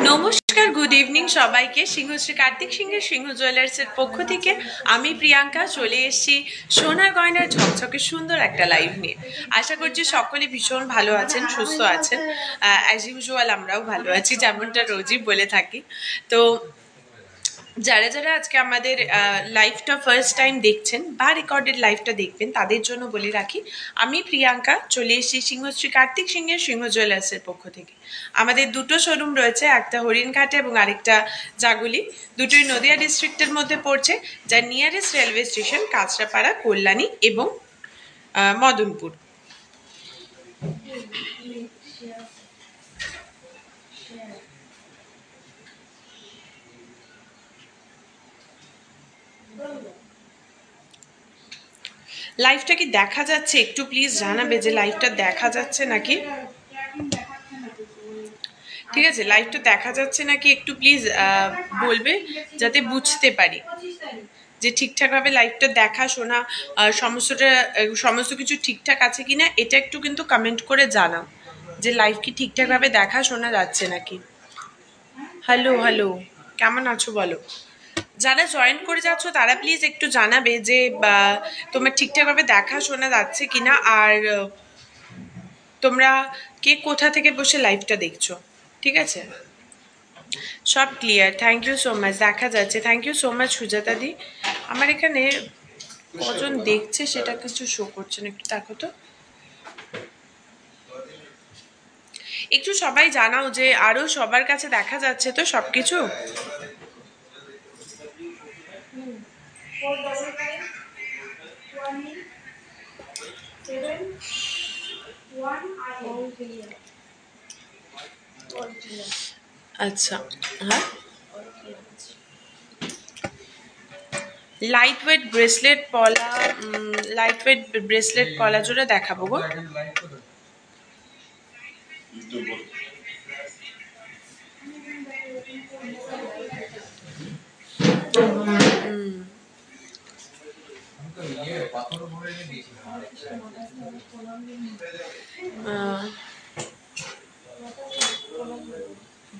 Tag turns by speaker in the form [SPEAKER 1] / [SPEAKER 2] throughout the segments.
[SPEAKER 1] নমস্কার, good evening সবাইকে। সিংহশ্রী কার্তিক সিংহের সিংহ জুয়েলার্সের পক্ষ থেকে আমি প্রিয়াঙ্কা চলে এসেছি সোনার গয়নার ঝকঝকে সুন্দর একটা লাইভ নিয়ে। আশা করছি সকলে ভীষণ ভালো আছেন, সুস্থ আছেন। অ্যাজ ইউজুয়াল আমরাও ভালো আছি, যেমনটা রোজই বলে থাকি। তো যারা যারা আজকে আমাদের লাইভটা ফার্স্ট টাইম দেখছেন বা রেকর্ডেড লাইভটা দেখবেন, তাদের জন্য বলে রাখি আমি প্রিয়াঙ্কা চলে এসেছি সিংহশ্রী কার্তিক সিংহের সিংহ জুয়েলার্সের পক্ষ থেকে। আমাদের দুটো শোরুম রয়েছে, একটা হরিণঘাটে এবং আরেকটা জাগুলি। দুটোই নদিয়া ডিস্ট্রিক্টের মধ্যে পড়ছে, যার nearest railway station Kanchrapara, Kalyani এবং মদনপুর। লাইভটা কি দেখা যাচ্ছে? একটু প্লিজ জানাবে যে লাইভটা দেখা যাচ্ছে নাকি। ঠিক আছে, লাইভটা দেখা যাচ্ছে নাকি একটু প্লিজ বলবে, যাতে বুঝতে পারি যে ঠিকঠাকভাবে লাইভটা দেখা শোনা সমস্ত কিছু ঠিকঠাক আছে কিনা। এটা একটু কিন্তু কমেন্ট করে জানাও যে লাইভ কি ঠিকঠাকভাবে দেখা শোনা যাচ্ছে নাকি। হ্যালো হ্যালো, কেমন আছো বলো। যারা জয়েন করে যাচ্ছ তারা প্লিজ একটু জানাবে যে তোমার ঠিকঠাকভাবে দেখা শোনা যাচ্ছে কিনা, আর তোমরা কে কোথা থেকে বসে লাইভটা দেখছো। ঠিক আছে, সব clear, thank you so much. দেখা যাচ্ছে, thank you so much Sujata দি। আমার এখানে কজন দেখছে সেটা কিছু শো করছে না, একটু দেখো তো। একটু সবাই জানাও যে আরো সবার কাছে দেখা যাচ্ছে তো সবকিছু। আচ্ছা, হ্যাঁ, লাইট ওয়েট ব্রেসলেট পলা, লাইট ওয়েট ব্রেসলেট পলা জোড়া দেখাবো গো।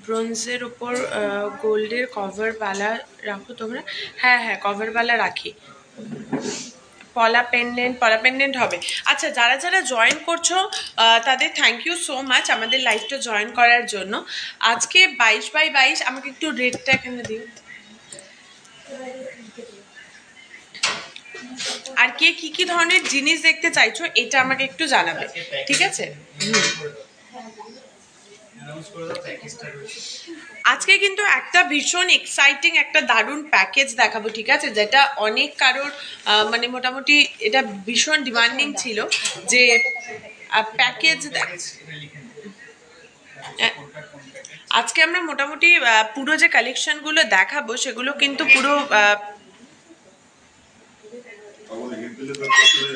[SPEAKER 1] ব্রোঞ্জের উপর গোল্ডের কভার বালা রাখো তোমরা? হ্যাঁ হ্যাঁ, কভার বালা রাখি। পলা পেন্ডেন্ট হবে। আচ্ছা, যারা যারা জয়েন করছো তাদের থ্যাংক ইউ সো মাচ আমাদের লাইভটা জয়েন করার জন্য। আজকে 22x22, আমাকে একটু রেটটা এখানে দিও। আর কে কি কি ধরনের জিনিস দেখতে চাইছো এটা আমাকে একটু জানাবে, ঠিক আছে? আজকে কিন্তু একটা ভীষণ এক্সাইটিং একটা দারুণ প্যাকেজ দেখাবো, ঠিক আছে? যেটা অনেক কারোর মানে মোটামুটি এটা ভীষণ ডিমান্ডিং ছিল যে প্যাকেজ। আজকে আমরা মোটামুটি পুরো যে কালেকশনগুলো দেখাবো সেগুলো কিন্তু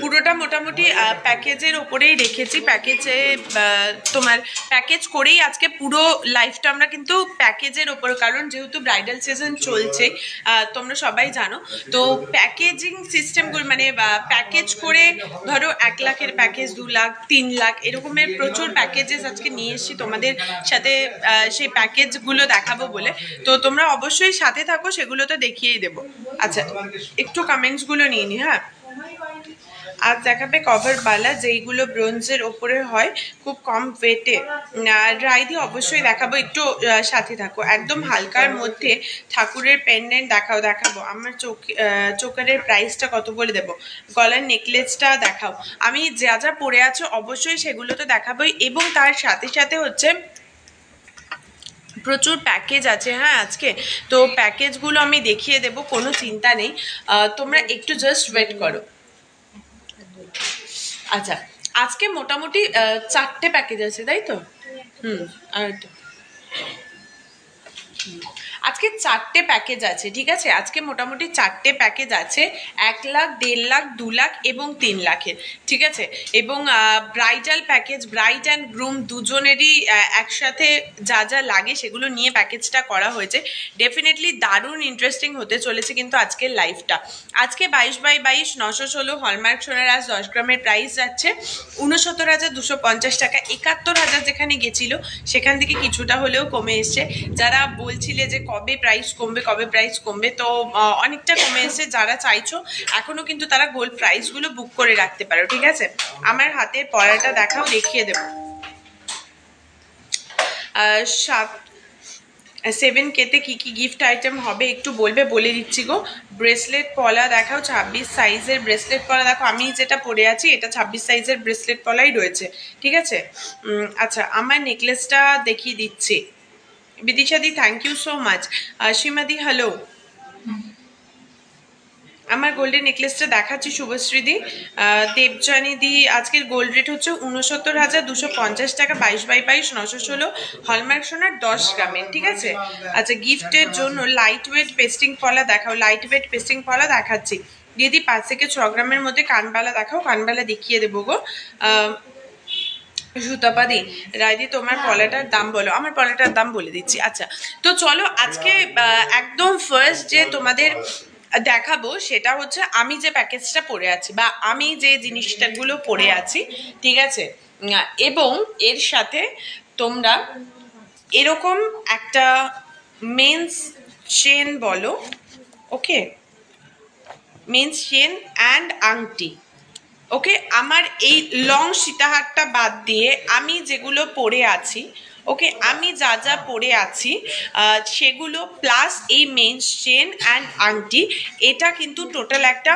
[SPEAKER 1] পুরোটা মোটামুটি প্যাকেজের ওপরেই রেখেছি। প্যাকেজে তোমার প্যাকেজ করেই আজকে পুরো লাইফটা আমরা কিন্তু প্যাকেজের ওপর, কারণ যেহেতু ব্রাইডাল সিজন চলছে তোমরা সবাই জানো, তো প্যাকেজিং সিস্টেমগুলো মানে প্যাকেজ করে ধরো 1 লাখের প্যাকেজ, 2 লাখ, 3 লাখ এরকমের প্রচুর প্যাকেজেস আজকে নিয়ে এসেছি তোমাদের সাথে সেই প্যাকেজগুলো দেখাবো বলে। তো তোমরা অবশ্যই সাথে থাকো, সেগুলো তো দেখিয়েই দেবো। আচ্ছা, একটু কমেন্টসগুলো নিয়ে নি। হ্যাঁ, আজ দেখাবে কভার বালা যেইগুলো ব্রোঞ্জের ওপরে হয়, খুব কম ওয়েটে। ড্রাই দিয়ে অবশ্যই দেখাবো, একটু সাথে থাকো। একদম হালকার মধ্যে ঠাকুরের পেন্ডেন্ট দেখাবো। আমার চোকারের প্রাইসটা কত বলে দেবো, গলার নেকলেসটা দেখাও। আমি যা যা পরে আছো অবশ্যই সেগুলো তো দেখাবোই, এবং তার সাথে সাথে হচ্ছে প্রচুর প্যাকেজ আছে। হ্যাঁ, আজকে তো প্যাকেজগুলো আমি দেখিয়ে দেব, কোনো চিন্তা নেই, তোমরা একটু জাস্ট ওয়েট করো। আচ্ছা, আজকে মোটামুটি 4টে প্যাকেজ আছে, তাই তো? আর আজকে 4টে প্যাকেজ আছে, ঠিক আছে? আজকে মোটামুটি 4টে প্যাকেজ আছে, 1 লাখ, 1.5 লাখ, 2 লাখ এবং 3 লাখের, ঠিক আছে? এবং bridal package, bride and groom দুজনেরই একসাথে যা যা লাগে সেগুলো নিয়ে প্যাকেজটা করা হয়েছে। ডেফিনেটলি দারুণ ইন্টারেস্টিং হতে চলেছে কিন্তু আজকের লাইফটা। আজকে 22x22 916 হলমার্ক সোনার আজ 10 গ্রামের প্রাইস যাচ্ছে 69,250 টাকা। 71,000 যেখানে গেছিল সেখান থেকে কিছুটা হলেও কমে এসছে। যারা বলছিলে যে কবে প্রাইস কমবে, তো অনেকটা কমে এসছে। যারা চাইছো এখনো কিন্তু তারা গোল্ড প্রাইসগুলো বুক করে রাখতে পারো, ঠিক আছে? আমার হাতের পরাটা দেখাও, দেখিয়ে দেবো। 7K-তে কি কি গিফট আইটেম হবে একটু বলবে, বলে দিচ্ছি গো। ব্রেসলেট পলা দেখাও, 26 সাইজের ব্রেসলেট পলা দেখো। আমি যেটা পরে আছি এটা 26 সাইজের ব্রেসলেট পলাই রয়েছে, ঠিক আছে? আচ্ছা, আমার নেকলেসটা দেখিয়ে দিচ্ছি। Bidishadi thank you so much. Simadi hello, আমার গোল্ডের নেকলেসটা দেখাচ্ছি শুভশ্রীদি। দেবজানী দি, আজকের গোল্ড রেট হচ্ছে 69,250 টাকা, 22x22 916 হলমার্ক সোনার 10 গ্রামের, ঠিক আছে? আচ্ছা, গিফটের জন্য লাইট ওয়েট পেস্টিং পলা দেখাও। লাইট ওয়েট পেস্টিং পলা দেখাচ্ছি দিদি। 5 থেকে 6 গ্রামের মধ্যে কানবালা দেখাও, কানবালা দেখিয়ে দেবো গো। সুতাপাদি রায়দি, তোমার পলাটার দাম বলো। আমার পলাটার দাম বলে দিচ্ছি। আচ্ছা, তো চলো আজকে একদম ফার্স্ট যে তোমাদের দেখাবো সেটা হচ্ছে আমি যে প্যাকেজটা পরে আছি বা আমি যে জিনিসটাগুলো পরে আছি, ঠিক আছে? এবং এর সাথে তোমরা এরকম একটা মেন্স চেন বলো, ওকে? মেন্স চেন অ্যান্ড আংটি, ওকে? আমার এই লং সীতাহারটা বাদ দিয়ে আমি যেগুলো পরে আছি, ওকে, আমি যা যা পরে আছি সেগুলো প্লাস এই মেন্স চেন অ্যান্ড আংটি, এটা কিন্তু টোটাল একটা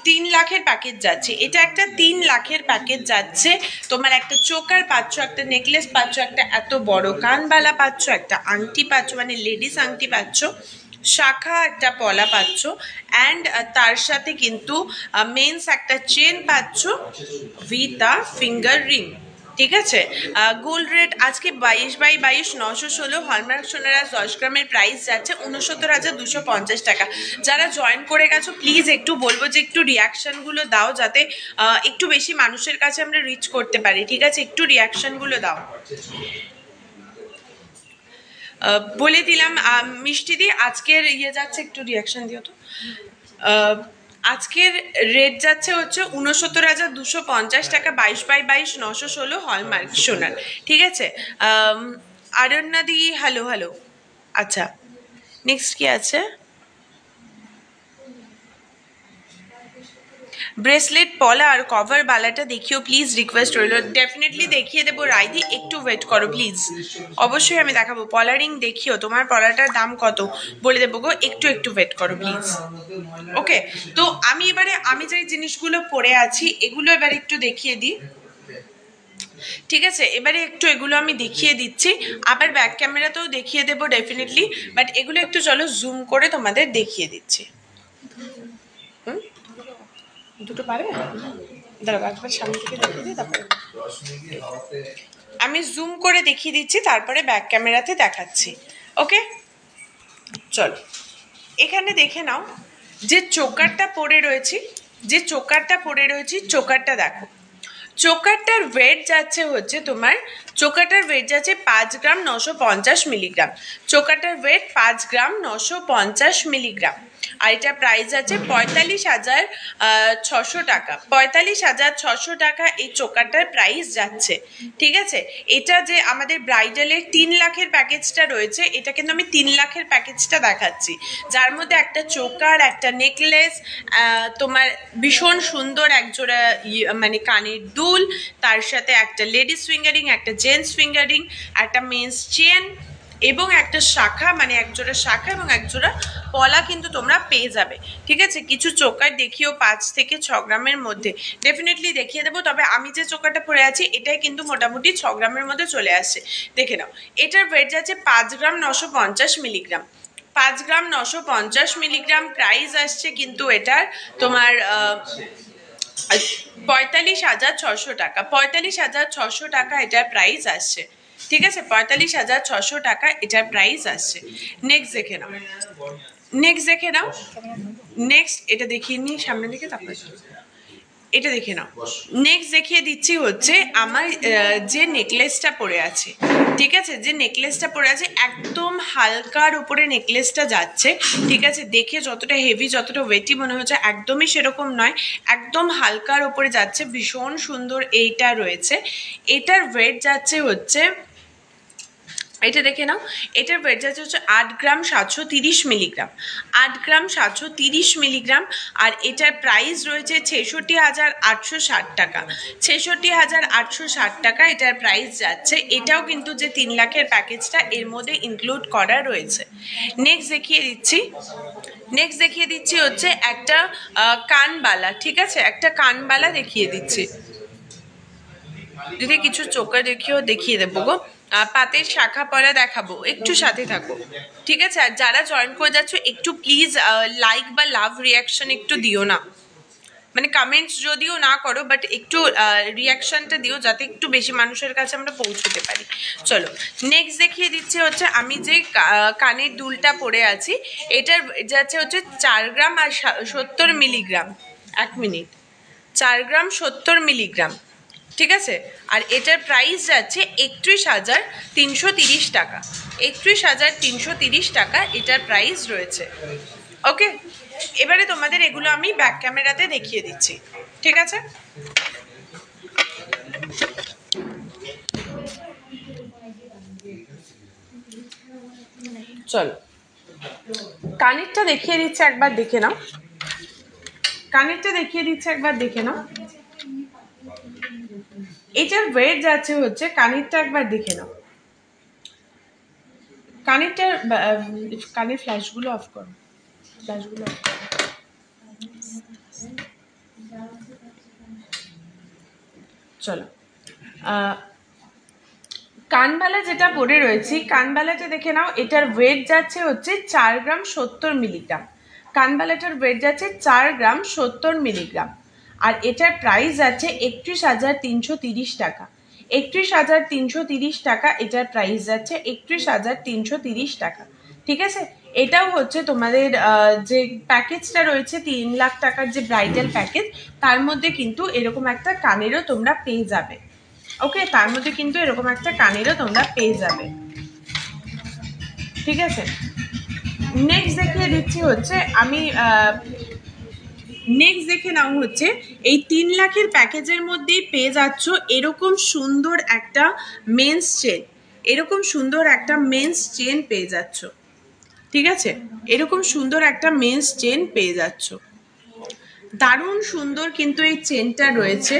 [SPEAKER 1] 3 লাখের প্যাকেজ যাচ্ছে। এটা একটা 3 লাখের প্যাকেজ যাচ্ছে। তোমার একটা চোকার পাচ্ছ, একটা নেকলেস পাচ্ছ, একটা এত বড় কানবালা পাচ্ছ, একটা আংটি পাচ্ছ, মানে লেডিস আংটি পাচ্ছ, শাখা একটা পলা পাচ্ছ, অ্যান্ড তার সাথে কিন্তু মেন্স একটা চেন পাচ্ছ উইথ আ ফিঙ্গার রিং, ঠিক আছে? গোল্ড রেট আজকে 22x22 916 হলমার্ক সোনার আজ 10 গ্রামের প্রাইস যাচ্ছে 69,250 টাকা। যারা জয়েন করে গেছো প্লিজ একটু বলবো যে একটু রিয়াকশানগুলো দাও, যাতে একটু বেশি মানুষের কাছে আমরা রিচ করতে পারি, ঠিক আছে? একটু রিয়াকশানগুলো দাও। বলে দিলাম মিষ্টি দি, আজকের ইয়ে যাচ্ছে, একটু রিয়াকশন দিও তো। আজকের রেট যাচ্ছে হচ্ছে 69,250 টাকা, 22x22 916 হলমার্ক সোনার, ঠিক আছে? আরণ্যা দি হ্যালো হ্যালো। আচ্ছা, নেক্সট কি আছে? ব্রেসলেট পলা আর কভার বালাটা দেখিও প্লিজ, রিকোয়েস্ট রইল। ডেফিনেটলি দেখিয়ে দেবো রাইদি, একটু ওয়েট করো প্লিজ। অবশ্যই আমি দেখাবো। পলা রিং দেখিও, তোমার পলাটার দাম কত বলে দেবো গো, একটু ওয়েট করো প্লিজ, ওকে? তো আমি এবারে আমি যে জিনিসগুলো পরে আছি এগুলো এবারে একটু দেখিয়ে দিই, ঠিক আছে? এবারে একটু এগুলো আমি দেখিয়ে দিচ্ছি, আবার ব্যাক ক্যামেরাতেও দেখিয়ে দেবো ডেফিনেটলি, বাট এগুলো একটু চলো জুম করে তোমাদের দেখিয়ে দিচ্ছি। দুটো পারবে? দাঁড়াও একবার সামনে থেকে দেখিয়ে দিই, তারপরে আমি জুম করে দেখিয়ে দিচ্ছি, তারপরে ব্যাক ক্যামেরাতে দেখাচ্ছি, ওকে? চলো এখানে দেখে নাও যে চোকারটা পরে রয়েছি, চোকারটা দেখো। চোকারটার ওয়েট যাচ্ছে হচ্ছে তোমার, চোকারটার ওয়েট যাচ্ছে 5 গ্রাম 950 মিলিগ্রাম। চোকারটার ওয়েট 5 গ্রাম 950 মিলিগ্রাম। আর এটা প্রাইস আছে 45,600 টাকা। 45,600 টাকা এই চোকারটার প্রাইস যাচ্ছে, ঠিক আছে? এটা যে আমাদের ব্রাইডালের 3 লাখের প্যাকেজটা রয়েছে, এটা কিন্তু আমি 3 লাখের প্যাকেজটা দেখাচ্ছি, যার মধ্যে একটা চোকার, একটা নেকলেস, তোমার ভীষণ সুন্দর একজোড়া মানে কানের দুল, তার সাথে একটা লেডিস ফিঙ্গারিং, একটা জেন্টস ফিঙ্গারিং, একটা মেন্স চেন এবং একটা শাখা, মানে একজোড়া শাখা এবং একজোড়া পলা কিন্তু তোমরা পেয়ে যাবে, ঠিক আছে? কিছু চোকার দেখিও 5 থেকে 6 গ্রামের মধ্যে, ডেফিনেটলি দেখিয়ে দেবো। তবে আমি যে চোকারটা পরে আছি এটাই কিন্তু মোটামুটি 6 গ্রামের মধ্যে চলে আসছে, দেখে নাও। এটার ওয়েট যাচ্ছে 5 গ্রাম 950 মিলিগ্রাম। 5 গ্রাম 950 মিলিগ্রাম প্রাইস আসছে কিন্তু এটার তোমার 45,600 টাকা। 45,600 টাকা এটার প্রাইস আসছে, ঠিক আছে, 45,600 টাকা এটার প্রাইস আসছে। নেক্সট দেখে নাও, নেক্সট দেখে নাও, নেক্সট এটা দেখিয়ে নিই সামনে দিকে, তারপরে এটা দেখে নাও। নেক্সট দেখিয়ে দিচ্ছি হচ্ছে আমার যে নেকলেসটা পরে আছে, ঠিক আছে, যে নেকলেসটা পরে আছে একদম হালকার উপরে নেকলেসটা যাচ্ছে, ঠিক আছে, দেখে যতটা হেভি যতটা ওয়েটি মনে হচ্ছে একদমই সেরকম নয়, একদম হালকার উপরে যাচ্ছে, ভীষণ সুন্দর এইটা রয়েছে। এটার ওয়েট যাচ্ছে হচ্ছে, এটা দেখে নাও, এটার ওয়েট যাচ্ছে হচ্ছে 8 গ্রাম 730 মিলিগ্রাম, 8 গ্রাম 730 মিলিগ্রাম। আর এটার প্রাইস রয়েছে 66,860 টাকা, 66,860 টাকা এটার প্রাইস যাচ্ছে। এটাও কিন্তু যে 3 লাখের প্যাকেজটা এর মধ্যে ইনক্লুড করা রয়েছে। নেক্সট দেখিয়ে দিচ্ছি, নেক্সট দেখিয়ে দিচ্ছি হচ্ছে একটা কানবালা, ঠিক আছে, একটা কানবালা দেখিয়ে দিচ্ছি। যদি কিছু চোখে দেখিয়ে দেবো গো, পাতের শাখা পলা দেখাবো, একটু সাথে থাকো, ঠিক আছে। আর যারা জয়েন করে যাচ্ছ একটু প্লিজ লাইক বা লাভ রিয়াকশন একটু দিও না, মানে কমেন্টস যদিও না করো বাট একটু রিয়াকশনটা দিও যাতে একটু বেশি মানুষের কাছে আমরা পৌঁছতে পারি। চলো নেক্সট দেখিয়ে দিচ্ছি হচ্ছে আমি যে কানের দুলটা পরে আছি, এটার যাচ্ছে হচ্ছে 4 গ্রাম আর 70 মিলিগ্রাম, 1 মিনিট, 4 গ্রাম 70 মিলিগ্রাম, ঠিক আছে। আর এটার প্রাইস যাচ্ছে 31,330 টাকা, 31,330 টাকা এটার প্রাইস রয়েছে। ওকে, এবারে তোমাদের এগুলো আমি ব্যাক ক্যামেরাতে দেখিয়ে দিচ্ছি, ঠিক আছে। চলো কানেরটা দেখিয়ে দিচ্ছে, একবার দেখে নাও, কানেরটা দেখিয়ে দিচ্ছে একবার দেখে নাও। এটার ওয়েট যাচ্ছে হচ্ছে, কানেরটা একবার দেখে নাও, কানেরটার কানের ফ্ল্যাশগুলো অফ করো, ফ্ল্যাশগুলো অফ করো। চলো কানবালা যেটা পরে রয়েছি, কানবালাটা দেখে নাও, এটার ওয়েট যাচ্ছে হচ্ছে 4 গ্রাম 70 মিলিগ্রাম, কানবালাটার ওয়েট যাচ্ছে 4 গ্রাম 70 মিলিগ্রাম। আর এটার প্রাইস যাচ্ছে 31,330 টাকা, 31,330 টাকা এটার প্রাইস যাচ্ছে, 31,330 টাকা, ঠিক আছে। এটাও হচ্ছে তোমাদের যে প্যাকেজটা রয়েছে 3 লাখ টাকার যে ব্রাইডাল প্যাকেজ, তার মধ্যে কিন্তু এরকম একটা কানেরও তোমরা পেয়ে যাবে। ওকে, তার মধ্যে কিন্তু এরকম একটা কানেরও তোমরা পেয়ে যাবে, ঠিক আছে। নেক্সট দেখিয়ে দিচ্ছি হচ্ছে আমি নেক্সট দেখে নাও হচ্ছে এই 3 লাখের প্যাকেজের মধ্যেই পেয়ে যাচ্ছ এরকম সুন্দর একটা মেন্স চেন, এরকম সুন্দর একটা মেন্স চেন পেয়ে যাচ্ছ, ঠিক আছে, এরকম সুন্দর একটা মেন্স চেন পেয়ে যাচ্ছ, দারুণ সুন্দর কিন্তু এই চেনটা রয়েছে,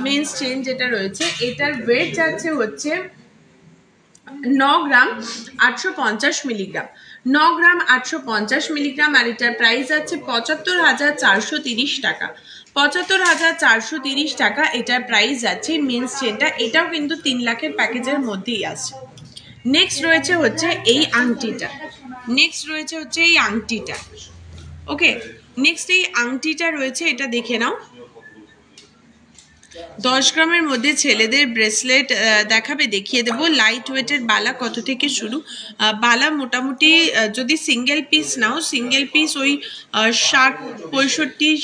[SPEAKER 1] মেন্স চেন যেটা রয়েছে এটার ওয়েট যাচ্ছে হচ্ছে 9 গ্রাম 850 মিলিগ্রাম, 9 গ্রাম 850 মিলিগ্রাম। আর এটার প্রাইস আছে 75,430 টাকা, 75,430 টাকা এটার প্রাইস আছে মেন্স চেনটা। এটাও কিন্তু 3 লাখের প্যাকেজের মধ্যেই আছে। নেক্সট রয়েছে হচ্ছে এই আংটিটা, নেক্সট রয়েছে হচ্ছে এই আংটিটা, ওকে, নেক্সট এই আংটিটা রয়েছে, এটা দেখে নাও। 10 গ্রামের মধ্যে ছেলেদের ব্রেসলেট দেখাবে, দেখিয়ে দেবো। লাইট ওয়েটের বালা কত থেকে শুরু? বালা মোটামুটি যদি সিঙ্গেল পিস নাও, সিঙ্গেল পিস ওই 60, 65,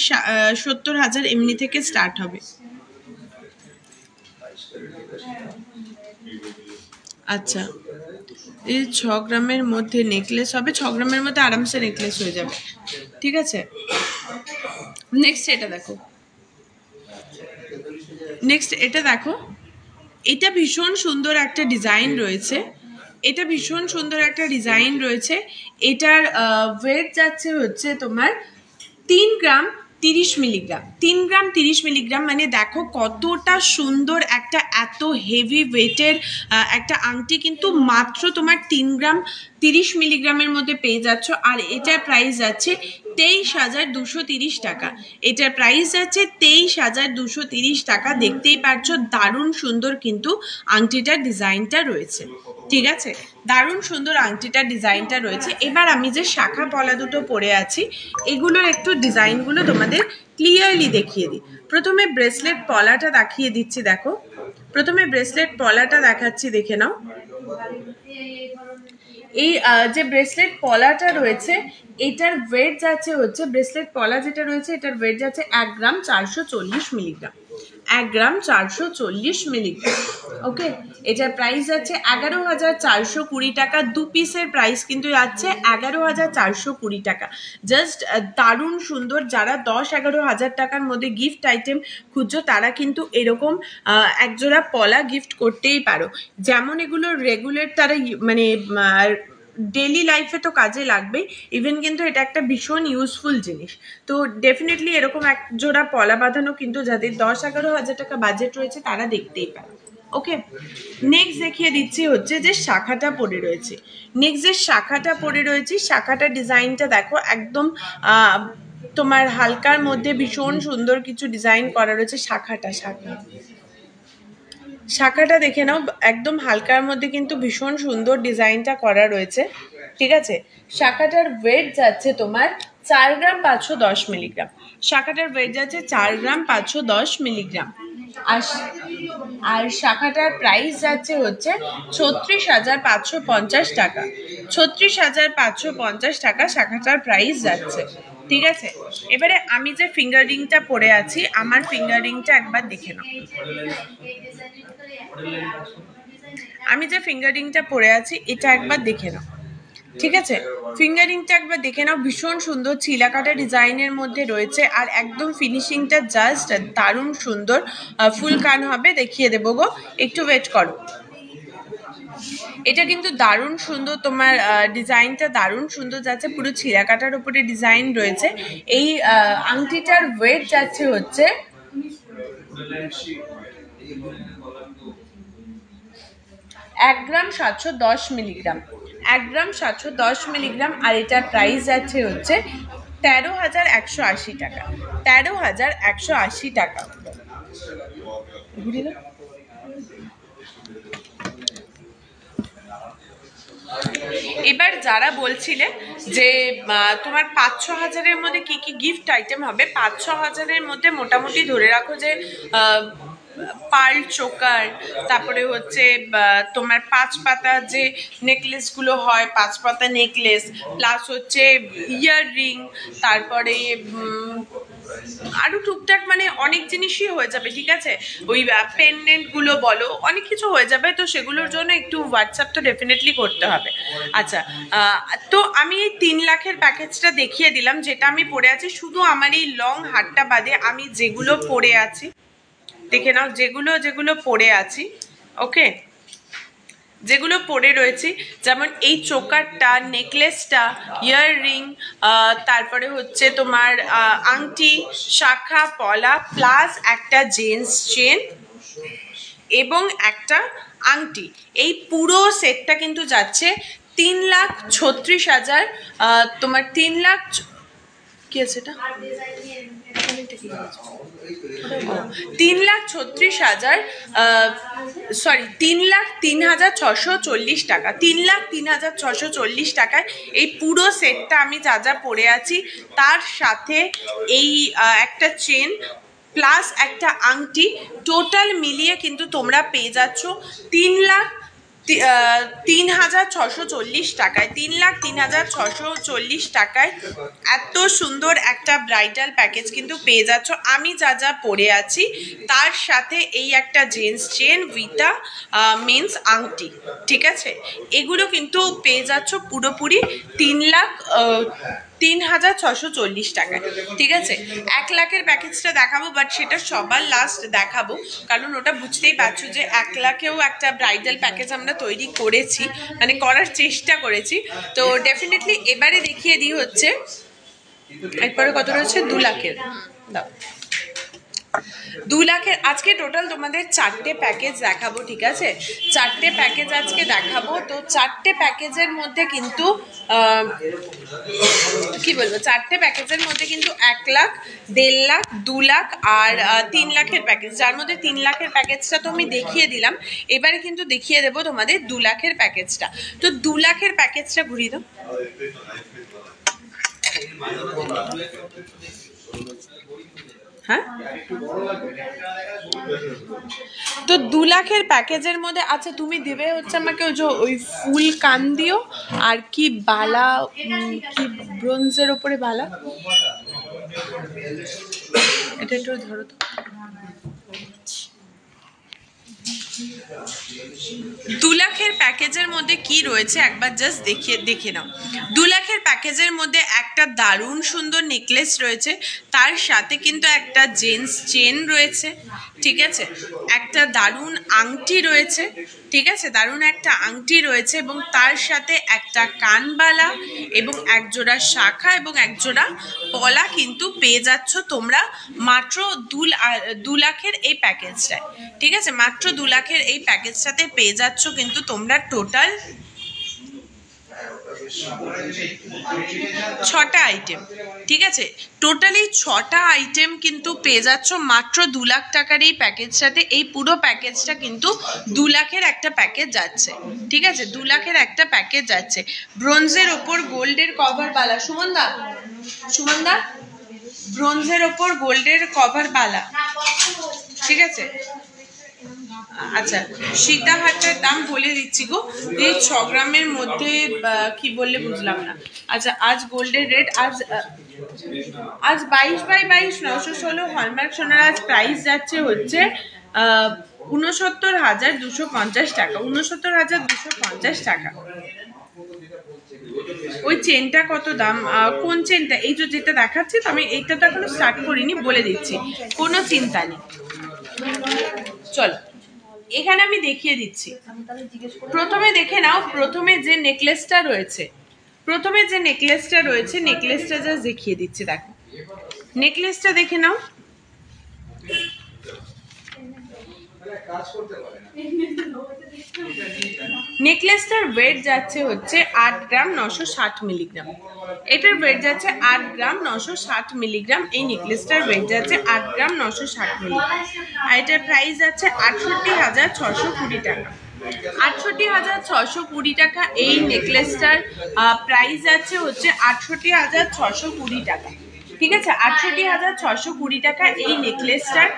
[SPEAKER 1] 70 হাজার এমনি থেকে স্টার্ট হবে। আচ্ছা, এই 6 গ্রামের মধ্যে নেকলেস হবে, 6 গ্রামের মধ্যে আরামসে নেকলেস হয়ে যাবে, ঠিক আছে। নেক্সট এটা দেখো, নেক্সট এটা দেখো, এটা ভীষণ সুন্দর একটা ডিজাইন রয়েছে, এটা ভীষণ সুন্দর একটা ডিজাইন রয়েছে। এটার ওয়েট যাচ্ছে হচ্ছে তোমার 3 গ্রাম 30 মিলিগ্রাম, 3 গ্রাম 30 মিলিগ্রাম, মানে দেখো কতটা সুন্দর একটা এত হেভি ওয়েটের একটা আংটি কিন্তু মাত্র তোমার 3 গ্রাম 30 মিলিগ্রামের মধ্যে পেয়ে যাচ্ছ। আর এটার প্রাইস যাচ্ছে 23,230 টাকা, এটার প্রাইস যাচ্ছে 23,230 টাকা। দেখতেই পাচ্ছ দারুণ সুন্দর কিন্তু আংটিটার ডিজাইনটা রয়েছে, ঠিক আছে, দারুণ সুন্দর আংটিটার ডিজাইনটা রয়েছে। এবার আমি যে শাখা পলা দুটো পরে আছি এগুলোর একটু ডিজাইনগুলো তোমাদের ক্লিয়ারলি দেখিয়ে দিই। প্রথমে ব্রেসলেট পলাটা দেখিয়ে দিচ্ছি, দেখো প্রথমে ব্রেসলেট পলাটা দেখাচ্ছি, দেখে নাও। এই যে ব্রেসলেট পলাটা রয়েছে এটার ওয়েট যাচ্ছে হচ্ছে, ব্রেসলেট পলা যেটা রয়েছে এটার ওয়েট যাচ্ছে 1 গ্রাম 440 মিলিগ্রাম, 1 গ্রাম 440 মিলিগ্রাম। ওকে, এটার প্রাইস যাচ্ছে 11,420 টাকা। 2 পিসের প্রাইস কিন্তু যাচ্ছে 11,420 টাকা। জাস্ট দারুণ সুন্দর। যারা 10-11 হাজার টাকার মধ্যে গিফট আইটেম খুঁজছো তারা কিন্তু এরকম একজোড়া পলা গিফট করতেই পারো। যেমন এগুলো রেগুলার তারা মানে ডেলি লাইফে তো কাজে লাগবে, ইভেন কিন্তু এটা একটা ভীষণ ইউজফুল জিনিস। তো ডেফিনেটলি এরকম এক জোড়া পলা বাঁধানো কিন্তু যাদের 10-11 হাজার টাকা বাজেট রয়েছে তারা দেখতেই পারে। ওকে, নেক্সট দেখিয়ে দিচ্ছি হচ্ছে যে শাখাটা পরে রয়েছে। নেক্সট যে শাখাটা পরে রয়েছে শাখাটা ডিজাইনটা দেখো, একদম তোমার হালকার মধ্যে ভীষণ সুন্দর কিছু ডিজাইন করা রয়েছে। শাখাটা দেখে নাও, একদম হালকার মধ্যে কিন্তু ভীষণ সুন্দর ডিজাইনটা করা রয়েছে। ঠিক আছে, শাখাটার ওয়েট যাচ্ছে তোমার 4 গ্রাম 510 মিলিগ্রাম। শাখাটার ওয়েট যাচ্ছে 4 গ্রাম 510 মিলিগ্রাম। আর শাখাটার প্রাইস যাচ্ছে হচ্ছে 36,550 টাকা। 36,550 টাকা শাখাটার প্রাইস যাচ্ছে। ঠিক আছে, এবারে আমি যে ফিঙ্গার রিংটা পরে আছি, আমার ফিঙ্গার রিংটা একবার দেখে নাও। আমি যে ফিঙ্গার রিংটা পরে আছি এটা একবার দেখে নাও। ঠিক আছে, ফিঙ্গার রিংটা একবার দেখে নাও, ভীষণ সুন্দর ছিলাকাটা ডিজাইনের মধ্যে রয়েছে। আর একদম ফিনিশিংটা জাস্ট দারুণ সুন্দর। ফুল কান হবে, দেখিয়ে দেবো গো, একটু ওয়েট করো। এটা কিন্তু দারুণ সুন্দর, তোমার ডিজাইনটা দারুণ সুন্দর যাচ্ছে, পুরো ছিলাকাটার উপরে ডিজাইন রয়েছে। এই আংটিটার ওয়েট যাচ্ছে হচ্ছে 1 গ্রাম 710 মিলিগ্রাম, 1 গ্রাম 710 মিলিগ্রাম। আর এটার প্রাইস যাচ্ছে হচ্ছে 13,180 টাকা, 13,180 টাকা। এবার যারা বলছিলে যে তোমার 5-6 হাজারের মধ্যে কি কি গিফট আইটেম হবে, 5-6 হাজারের মধ্যে মোটামুটি ধরে রাখো যে পার্ল চোকার, তারপরে হচ্ছে তোমার 5 পাতা যে নেকলেসগুলো হয়, 5 পাতা নেকলেস, প্লাস হচ্ছে ইয়াররিং, তারপরে আরো টুকটাক মানে অনেক জিনিসই হয়ে যাবে। ঠিক আছে, ওই পেন্ডেন্ট গুলো বলো, অনেক কিছু হয়ে যাবে। তো সেগুলোর জন্য একটু হোয়াটসঅ্যাপ তো ডেফিনেটলি করতে হবে। আচ্ছা, তো আমি এই 3 লাখের প্যাকেজটা দেখিয়ে দিলাম, যেটা আমি পরে আছি। শুধু আমার এই লং হারটা বাদে আমি যেগুলো পরে আছি দেখে নাও, যেগুলো পরে আছি। ওকে, যেগুলো পরে রয়েছি, যেমন এই চোকারটা, নেকলেসটা, ইয়াররিং, তারপরে হচ্ছে তোমার আংটি, শাখা, পলা, প্লাস একটা জেন্টস চেন এবং একটা আংটি, এই পুরো সেটটা কিন্তু যাচ্ছে 3,36,000। তোমার 3 লাখ কি আছে এটা, 3,36,000, সরি 3,03,640 টাকা। 3,03,640 টাকায় এই পুরো সেটটা আমি যা যা পরে আছি, তার সাথে এই একটা চেন প্লাস একটা আংটি, টোটাল মিলিয়ে কিন্তু তোমরা পেয়ে যাচ্ছ 3,03,640 টাকায়। 3,03,640 টাকায় এত সুন্দর একটা ব্রাইডাল প্যাকেজ কিন্তু পেয়ে যাচ্ছ। আমি যা যা পরে আছি তার সাথে এই একটা জেন্টস চেন উইথ মেন্স আংটি। ঠিক আছে, এগুলো কিন্তু পেয়ে যাচ্ছ পুরোপুরি 3,0640 টাকায়। ঠিক আছে, 1 লাখের প্যাকেজটা দেখাবো, বাট সেটা সবার লাস্ট দেখাবো, কারণ ওটা বুঝতেই পারছো যে 1 লাখেও একটা ব্রাইডাল প্যাকেজ আমরা তৈরি করেছি, মানে করার চেষ্টা করেছি। তো ডেফিনেটলি এবারে দেখিয়ে দিই হচ্ছে একবারে কত রয়েছে, 2 লাখের। দাও, 2 লাখের আজকে টোটাল তোমাদের 4টে প্যাকেজ দেখাবো। ঠিক আছে, 4টে প্যাকেজ আজকে দেখাবো। তো 4টে প্যাকেজের মধ্যে কিন্তু কি বলবো, 4টে প্যাকেজের মধ্যে কিন্তু 1 লাখ, 1.5 লাখ, 2 লাখ আর 3 লাখের প্যাকেজ, যার মধ্যে 3 লাখের প্যাকেজটা তো আমি দেখিয়ে দিলাম। এবারে কিন্তু দেখিয়ে দেবো তোমাদের 2 লাখের প্যাকেজটা। তো 2 লাখের প্যাকেজটা ঘুরিয়ে দাও। হ্যাঁ, তো 2 লাখের প্যাকেজের মধ্যে আচ্ছা তুমি দেবে হচ্ছে আমাকে ওই ফুল কান দিও আর কি বালা, কি ব্রোঞ্জের ওপরে বালা, এটা একটু ধরো তো। 2 লাখের প্যাকেজের মধ্যে কি রয়েছে একবার জাস্ট দেখে নাও। 2 লাখের প্যাকেজের মধ্যে একটা দারুণ সুন্দর নেকলেস রয়েছে, তার সাথে কিন্তু একটা জেন্টস চেন রয়েছে, ঠিক আছে, একটা দারুণ আংটি রয়েছে, ঠিক আছে, দারুণ একটা আংটি রয়েছে এবং তার সাথে একটা কানবালা এবং একজোড়া শাখা এবং একজোড়া পলা কিন্তু পেয়ে যাচ্ছ তোমরা মাত্র 2 লাখের এই প্যাকেজটায়, ঠিক আছে, মাত্র 2 লাখের এই প্যাকেজটাতে পেয়ে যাচ্ছ কিন্তু তোমরা টোটাল 6টা আইটেম, ঠিক আছে, টোটালি 6টা আইটেম কিন্তু পেয়ে যাচ্ছ মাত্র 2 লাখ টাকার এই প্যাকেজটাতে। এই পুরো প্যাকেজটা কিন্তু 2 লাখের একটা প্যাকেজ যাচ্ছে, ঠিক আছে, 2 লাখের একটা প্যাকেজ যাচ্ছে। ব্রোঞ্জের ওপর গোল্ডের কভার বালা, সুমনদা ব্রোঞ্জের ওপর গোল্ডের কভার বালা, ঠিক আছে। আচ্ছা, সীতাহারটার দাম বলে দিচ্ছি গো, এই 6 গ্রামের মধ্যে কি বললে বুঝলাম না। আচ্ছা, আজ গোল্ডের রেট আজ 22/22 916 হলমার্ক সোনার আজ প্রাইস যাচ্ছে হচ্ছে 69,250 টাকা, 69,250 টাকা। ওই চেনটা কত দাম, কোন চেনটা, এই যেটা দেখাচ্ছি তো আমি, এইটা তো এখনো স্টার্ট করিনি, বলে দিচ্ছি, কোনো চিন্তা নেই। চলো এখানে আমি দেখিয়ে দিচ্ছি, প্রথমে দেখে নাও, প্রথমে যে নেকলেসটা রয়েছে, নেকলেসটা জাস্ট দেখিয়ে দিচ্ছি, দেখো নেকলেসটা দেখে নাও। নেকলেসটার ওয়েট যাচ্ছে হচ্ছে 8 গ্রাম 960 মিলিগ্রাম, এটার ওয়েট যাচ্ছে 8 গ্রাম 960 মিলিগ্রাম, এই নেকলেসটার ওয়েট যাচ্ছে 8 গ্রাম 960 মিলিগ্রাম, আর এটার প্রাইস যাচ্ছে 68,620 টাকা, 68,620 টাকা। এই নেকলেসটার প্রাইস যাচ্ছে হচ্ছে 68,620 টাকা, ঠিক আছে, 68,620 টাকা এই নেকলেসটার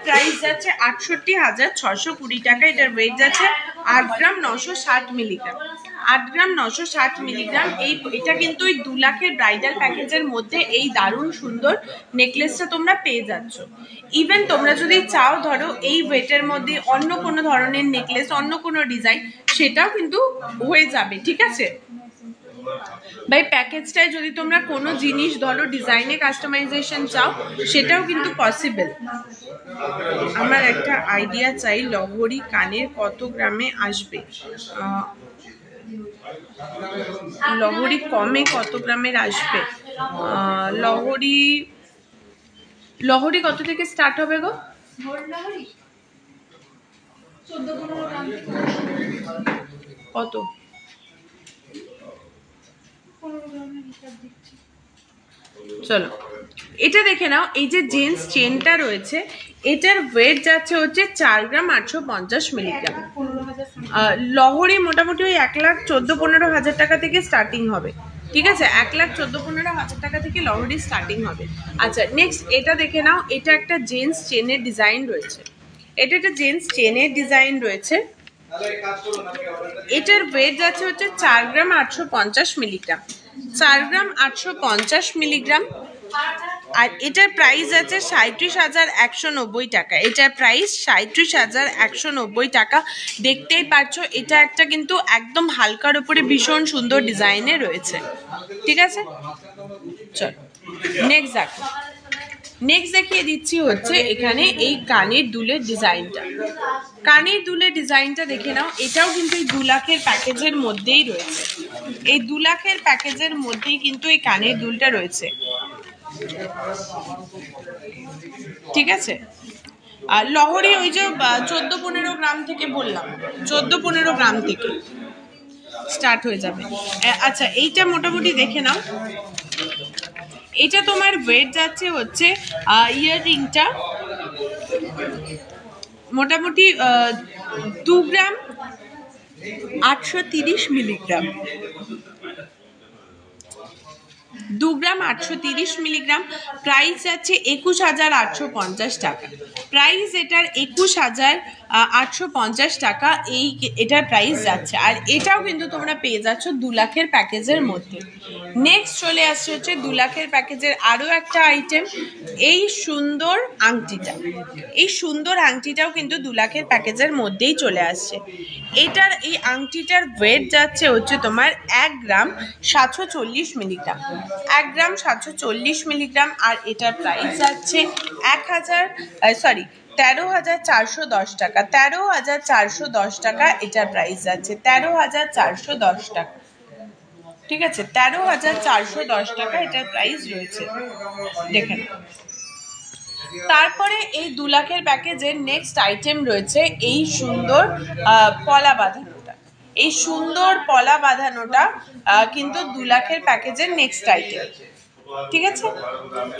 [SPEAKER 1] প্রাইস যাচ্ছে 68,620 টাকা। এটার ওয়েট যাচ্ছে 8 গ্রাম 960 মিলিগ্রাম, 8 গ্রাম 960 মিলিগ্রাম। এটা কিন্তু ওই 2 লাখের ব্রাইডাল প্যাকেজের মধ্যে এই দারুণ সুন্দর নেকলেসটা তোমরা পেয়ে যাচ্ছ। ইভেন তোমরা যদি চাও ধরো এই ওয়েটের মধ্যে অন্য কোনো ধরনের নেকলেস, অন্য কোনো ডিজাইন, সেটাও কিন্তু হয়ে যাবে, ঠিক আছে। ভাই প্যাকেজটায় যদি তোমরা কোনো জিনিস ধরো ডিজাইনে কাস্টমাইজেশন চাও, সেটাও কিন্তু পসিবল। আমার একটা আইডিয়া চাই, লহরি কানের কত গ্রামে আসবে, লহরি কমে কত গ্রামের আসবে, লহরি কত থেকে স্টার্ট হবে গো, কত, চলো এটা দেখে নাও। এই যে জেন্টস চেনটা রয়েছে, এটার ওয়েট যাচ্ছে হচ্ছে 4 গ্রাম 850 মিলিগ্রাম। লহরি মোটামুটি ওই 1,14,15,000 টাকা থেকে স্টার্টিং হবে, ঠিক আছে, 1,14,15,000 টাকা থেকে লহরি স্টার্টিং হবে। আচ্ছা নেক্সট এটা দেখে নাও, এটা একটা জেন্টস চেনের ডিজাইন রয়েছে, এটার ওয়েট যাচ্ছে হচ্ছে 4 গ্রাম 850 মিলিগ্রাম, 4 গ্রাম 850 মিলিগ্রাম। আর এটার প্রাইস আছে 37,190 টাকা, এটার প্রাইস 37,190 টাকা। দেখতেই পাচ্ছ এটা একটা কিন্তু একদম হালকার উপরে ভীষণ সুন্দর ডিজাইনে রয়েছে, ঠিক আছে। চল নেক্সট দেখো, নেক্সট দেখিয়ে দিচ্ছি হচ্ছে এখানে এই কানের দুলের ডিজাইনটা, দেখে নাও। এটাও কিন্তু এই 2 লাখের প্যাকেজের মধ্যেই রয়েছে, এই 2 লাখের প্যাকেজের মধ্যেই কিন্তু এই কানের দুলটা রয়েছে, ঠিক আছে। আর লহরি ওই যে 14-15 গ্রাম থেকে বললাম, 14-15 গ্রাম থেকে স্টার্ট হয়ে যাবে। আচ্ছা এইটা মোটামুটি দেখে নাও, এটা তোমার ওয়েট যাচ্ছে হচ্ছে ইয়াররিংটা মোটামুটি 2 গ্রাম 830 মিলিগ্রাম, 2 গ্রাম 830 মিলিগ্রাম, প্রাইস যাচ্ছে 21,850 টাকা। প্রাইস এটার 21,850 টাকা এটার প্রাইস যাচ্ছে। আর এটাও কিন্তু তোমরা পেয়ে যাচ্ছ 2 লাখের প্যাকেজের মধ্যে। নেক্সট চলে আসছে হচ্ছে 2 লাখের প্যাকেজের আরও একটা আইটেম, এই সুন্দর আংটিটা। এই সুন্দর আংটিটাও কিন্তু 2 লাখের প্যাকেজের মধ্যেই চলে আসছে। এটার এই আংটিটার ওয়েট যাচ্ছে হচ্ছে তোমার 1 গ্রাম 740 মিলিগ্রাম, 1 গ্রাম 740 মিলিগ্রাম। আর এটার প্রাইস যাচ্ছে 13,410 টাকা, 13,410 টাকা এটার প্রাইস যাচ্ছে, 13,410 টাকা। ঠিক আছে, 13,410 টাকা এটার প্রাইস রয়েছে, দেখে নাও। তারপরে এই 2 লাখের প্যাকেজের নেক্সট আইটেম রয়েছে এই সুন্দর পলা বাঁধানোটা। এই সুন্দর পলা বাঁধানোটা কিন্তু 2 লাখের প্যাকেজের নেক্সট আইটেম। ঠিক আছে,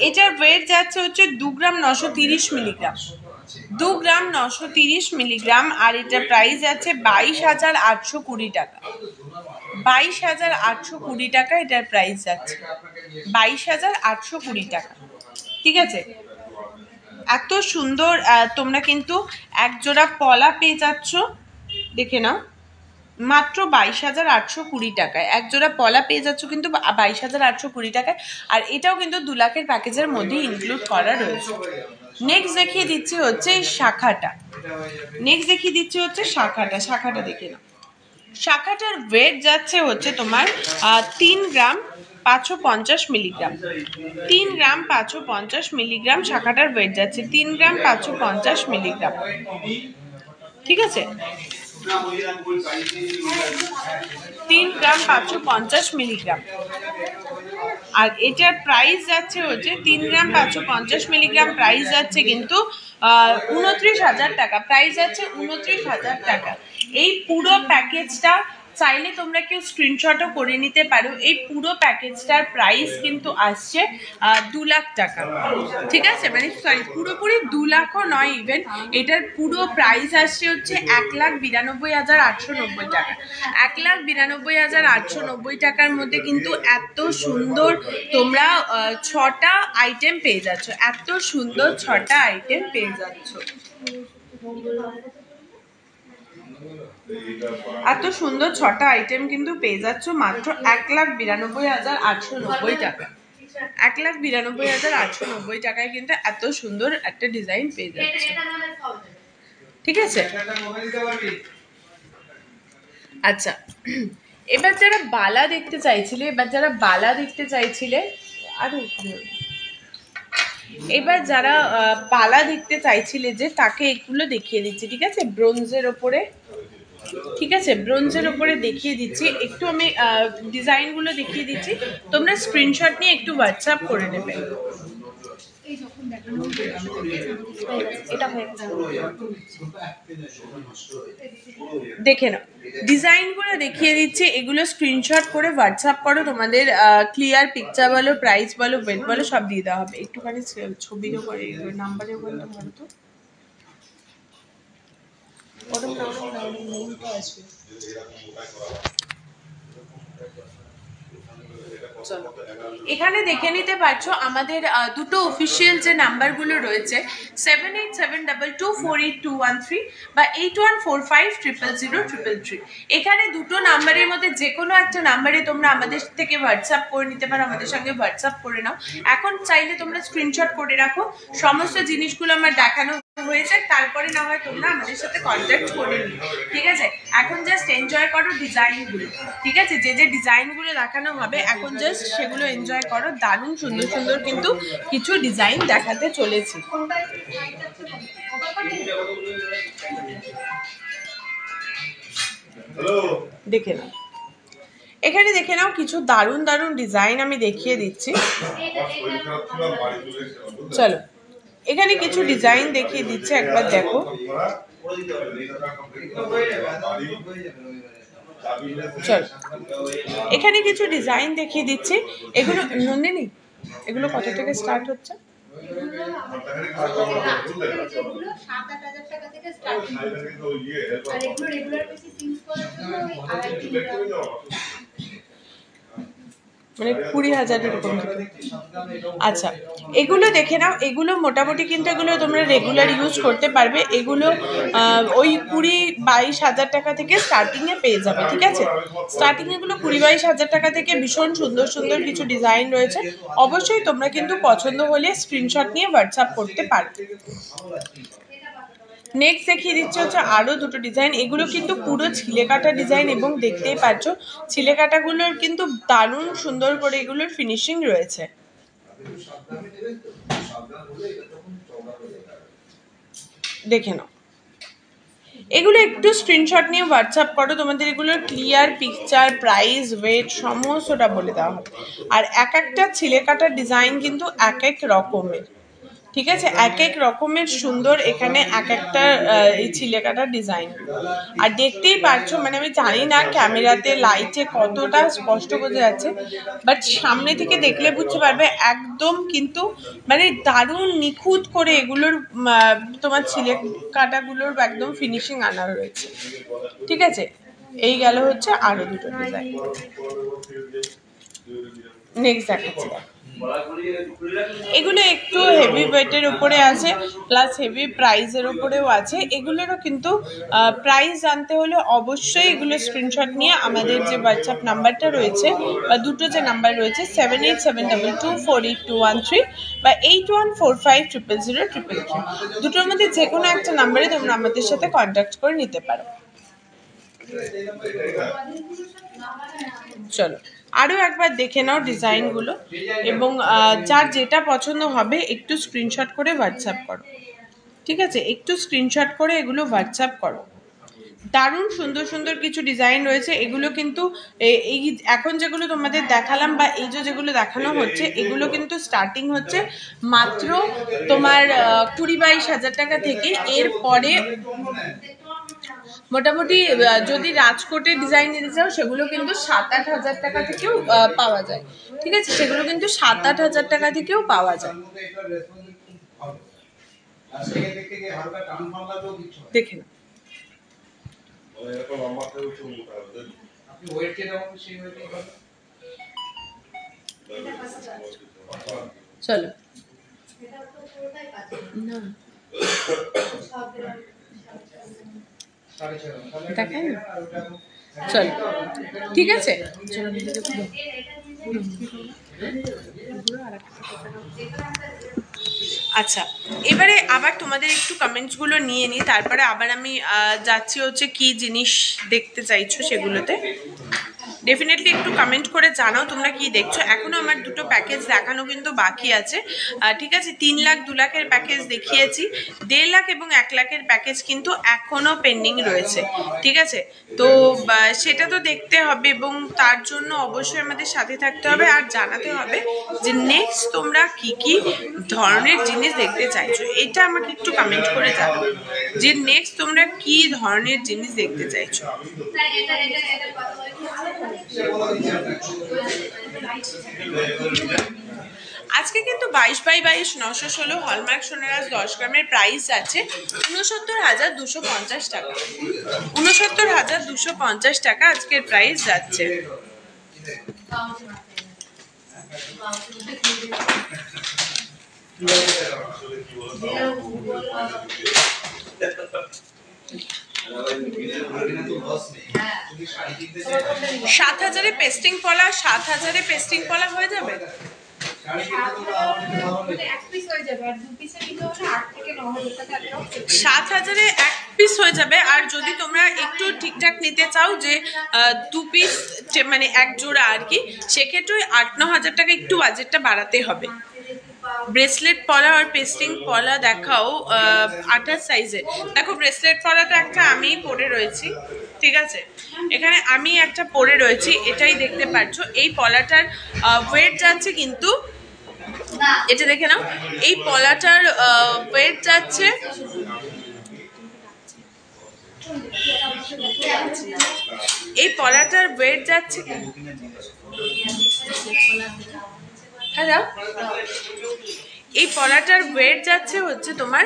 [SPEAKER 1] এটার ওয়েট যাচ্ছে হচ্ছে 2 গ্রাম 930 মিলিগ্রাম, 2 গ্রাম 930 মিলিগ্রাম। আর এটার প্রাইস যাচ্ছে 22,820 টাকা, 22,820 টাকা এটার প্রাইস যাচ্ছে, 22,820 টাকা। ঠিক আছে, এত সুন্দর তোমরা কিন্তু এক জোড়া পলা পেয়ে যাচ্ছ, দেখে নাও, মাত্র 22,820 টাকায় এক জোড়া পলা পেয়ে যাচ্ছ কিন্তু 22,820 টাকায়। আর এটাও কিন্তু 2 লাখের প্যাকেজের মধ্যে ইনক্লুড করা রয়েছে। নেক্সট দেখিয়ে দিচ্ছি হচ্ছে শাখাটা, শাখাটা দেখে নাও। শাখাটার ওয়েট যাচ্ছে হচ্ছে তোমার 3 গ্রাম 550 মিলিগ্রাম, 3 গ্রাম 550 মিলিগ্রাম শাখাটার ওয়েট যাচ্ছে, 3 গ্রাম 550 মিলিগ্রাম। ঠিক আছে, 3 গ্রাম 550 মিলিগ্রাম। আর এটার প্রাইস যাচ্ছে হচ্ছে 3 গ্রাম 550 মিলিগ্রাম প্রাইস যাচ্ছে কিন্তু 29,000 টাকা, প্রাইস যাচ্ছে 29,000 টাকা। এই পুরো প্যাকেজটা চাইলে তোমরা কেউ স্ক্রিনশটও করে নিতে পারো। এই পুরো প্যাকেজটার প্রাইস কিন্তু আসছে 2 লাখ টাকা। ঠিক আছে, মানে সরি, পুরোপুরি 2 লাখও নয়, ইভেন এটার পুরো প্রাইস আসছে হচ্ছে 1,92,890 টাকা, 1,92,890 টাকার মধ্যে কিন্তু এত সুন্দর তোমরা 6টা আইটেম পেয়ে যাচ্ছ, এত সুন্দর 6টা আইটেম পেয়ে যাচ্ছ, এত সুন্দর 6টা আইটেম কিন্তু পেয়ে যাচ্ছ মাত্র 1,92,890 টাকা, 1,92,890 টাকায় কিন্তু এত সুন্দর একটা ডিজাইন পেয়ে যাচ্ছে। ঠিক আছে, আচ্ছা, এবার যারা বালা দেখতে চাইছিলে, এবার যারা বালা দেখতে চাইছিলে যে তাকে এগুলো দেখিয়ে দিচ্ছি। ঠিক আছে, ব্রোঞ্জের ওপরে, ঠিক আছে, ব্রোঞ্জের ওপরে দেখিয়ে দিচ্ছি। একটু আমি ডিজাইনগুলো দেখিয়ে দিচ্ছি, তোমরা স্ক্রিনশট নিয়ে একটু হোয়াটসঅ্যাপ করে নেবে। দেখে নাও, ডিজাইনগুলো দেখিয়ে দিচ্ছি, এগুলো স্ক্রিনশট করে হোয়াটসঅ্যাপ করো, তোমাদের ক্লিয়ার পিকচার বলো, প্রাইস বলো, ওয়েট বলো, সব দিয়ে দেওয়া হবে। একটুখানি ছবিরও করে নাম্বারের বলো তো, এখানে দেখে নিতে পারছো আমাদের দুটো অফিসিয়াল যে নাম্বারগুলো রয়েছে 7872248213 বা 8145000033। এখানে দুটো নাম্বারের মধ্যে যে কোনো একটা নাম্বারে তোমরা আমাদের থেকে হোয়াটসঅ্যাপ করে নিতে পারো, আমাদের সঙ্গে হোয়াটসঅ্যাপ করে নাও। এখন চাইলে তোমরা স্ক্রিনশট করে রাখো, সমস্ত জিনিসগুলো আমার দেখানো হয়েছে, তারপরে না হয় তোমরা আমাদের সাথে কন্ট্যাক্ট করে নিও। ঠিক আছে, এখন জাস্ট এনজয় করো ডিজাইনগুলো। ঠিক আছে, যে যে ডিজাইনগুলো দেখানো হবে এখন জাস্ট সেগুলো এনজয় করো। দারুণ সুন্দর সুন্দর কিন্তু কিছু ডিজাইন দেখাতে চলেছি। দেখে নাও, এখানে দেখে নাও কিছু দারুণ দারুণ ডিজাইন আমি দেখিয়ে দিচ্ছি। চলো, এখানে কিছু ডিজাইন দেখিয়ে দিচ্ছে, একবার দেখো। চল, এখানে কিছু ডিজাইন দেখিয়ে দিচ্ছি। এগুলো নন্দিনী, এগুলো কত থেকে স্টার্ট হচ্ছে? মানে 20,000 এরকম থেকে। আচ্ছা, এগুলো দেখে নাও, এগুলো মোটামুটি কিন্তু এগুলো তোমরা রেগুলার ইউজ করতে পারবে। এগুলো ওই 20-22 হাজার টাকা থেকে স্টার্টিংয়ে পেয়ে যাবে, ঠিক আছে? স্টার্টিং এগুলো 20-22 হাজার টাকা থেকে ভীষণ সুন্দর সুন্দর কিছু ডিজাইন রয়েছে। অবশ্যই তোমরা কিন্তু পছন্দ হলে স্ক্রিনশট নিয়ে হোয়াটসঅ্যাপ করতে পারবে। নেক্সট দেখিয়ে দিচ্ছে হচ্ছে আরও দুটো ডিজাইন। এগুলো কিন্তু পুরো ছিলে কাটা ডিজাইন এবং দেখতেই পাচ্ছ ছিলে কাটাগুলোর কিন্তু দারুণ সুন্দর করে এগুলোর ফিনিশিং রয়েছে। দেখে নাও, এগুলো একটু স্ক্রিনশট নিয়ে হোয়াটসঅ্যাপ করো, তোমাদের এগুলোর ক্লিয়ার পিকচার, প্রাইস, ওয়েট সমস্তটা বলে দেওয়া হবে। আর এক একটা ছিলে কাটার ডিজাইন কিন্তু এক এক রকমের, ঠিক আছে? এক এক রকমের সুন্দর এখানে এক একটা এই ছিলে কাটার ডিজাইন। আর দেখতেই পাচ্ছ, মানে আমি জানি না ক্যামেরাতে লাইটে কতটা স্পষ্ট বোঝা যাচ্ছে, বাট সামনে থেকে দেখলে বুঝতে পারবে একদম কিন্তু মানে দারুণ নিখুঁত করে এগুলোর তোমার ছিলে কাটাগুলোর একদম ফিনিশিং আনা রয়েছে, ঠিক আছে? এই গেল হচ্ছে আরো দুটো ডিজাইন। নেক্সট দেখাচ্ছি। এগুলো একটু হেভি ওয়েটের উপরে আছে, প্লাস হেভি প্রাইসের উপরেও আছে। এগুলোরও কিন্তু প্রাইস জানতে হলে অবশ্যই এগুলো স্ক্রিনশট নিয়ে আমাদের যে হোয়াটসঅ্যাপ নাম্বারটা রয়েছে বা দুটো যে নাম্বার রয়েছে 7872248213 বা 8145000033, দুটোর মধ্যে যে কোনো একটা নাম্বারে তোমরা আমাদের সাথে কন্ট্যাক্ট করে নিতে পারো। চলো আরও একবার দেখে নাও ডিজাইনগুলো, এবং যার যেটা পছন্দ হবে একটু স্ক্রিনশট করে হোয়াটসঅ্যাপ করো, ঠিক আছে? একটু স্ক্রিনশট করে এগুলো হোয়াটসঅ্যাপ করো। দারুণ সুন্দর সুন্দর কিছু ডিজাইন রয়েছে। এগুলো কিন্তু এই এখন যেগুলো তোমাদের দেখালাম বা এই যেগুলো দেখানো হচ্ছে, এগুলো কিন্তু স্টার্টিং হচ্ছে মাত্র তোমার 20-22 হাজার টাকা থেকে। এরপরে মোটামুটি যদি রাজকোটের ডিজাইন নিতে চাও সেগুলো কিন্তু 7-8 হাজার টাকা থেকেও পাওয়া যায়, ঠিক আছে? সেগুলো কিন্তু 7-8 হাজার টাকা থেকেও পাওয়া যায়। দেখে না, চলো না দেখাই না, চলো ঠিক আছে। আচ্ছা, এবারে আবার তোমাদের একটু কমেন্টসগুলো নিয়ে নিই, তারপরে আবার আমি যাচ্ছি হচ্ছে কি জিনিস দেখতে চাইছো সেগুলোতে। ডেফিনেটলি একটু কমেন্ট করে জানাও তোমরা কি দেখছো। এখনো আমার দুটো প্যাকেজ দেখানো কিন্তু বাকি আছে, ঠিক আছে? 3 লাখ 2 লাখের প্যাকেজ দেখিয়েছি, 1.5 লাখ এবং 1 লাখের প্যাকেজ কিন্তু এখনো পেন্ডিং রয়েছে, ঠিক আছে? তো সেটা তো দেখতে হবে এবং তার জন্য অবশ্যই আমাদের সাথে থাকতে হবে আর জানাতে হবে যে নেক্সট তোমরা কি কি ধরনের জিনিস দেখতে চাইছো। এটা আমাকে একটু কমেন্ট করে জানাও যে নেক্সট তোমরা কি ধরনের জিনিস দেখতে চাইছো। আজকে কিন্তু 22x22 916 হলমার্ক সোনারাজ 10 গ্রামের প্রাইস আছে 69,250 টাকা। 69,250 টাকা আজকের প্রাইস যাচ্ছে। সাত হাজারে পেস্টিং পলা, 7,000-এ পেস্টিং পলা হয়ে যাবে। 7,000-এ 1 পিস হয়ে যাবে। আর যদি তোমরা একটু ঠিকঠাক নিতে চাও যে 2 পিস মানে 1 জোড়া আর কি, সেক্ষেত্রে 8-9 হাজার টাকা একটু বাজেটটা বাড়াতে হবে। ব্রেসলেট পলা আর পেস্টিং পলা দেখাও 28 সাইজে। দেখো ব্রেসলেট পলাটা একটা আমি পরে রয়েছি, ঠিক আছে? এখানে আমি একটা পরে রয়েছি, এটাই দেখতে পাচ্ছ। এই পলাটার ওয়েট যাচ্ছে কিন্তু, এটা দেখে নাও, এই পলাটার ওয়েট যাচ্ছে এই পলাটার ওয়েট যাচ্ছে এই পলাটার ওয়েট যাচ্ছে হচ্ছে তোমার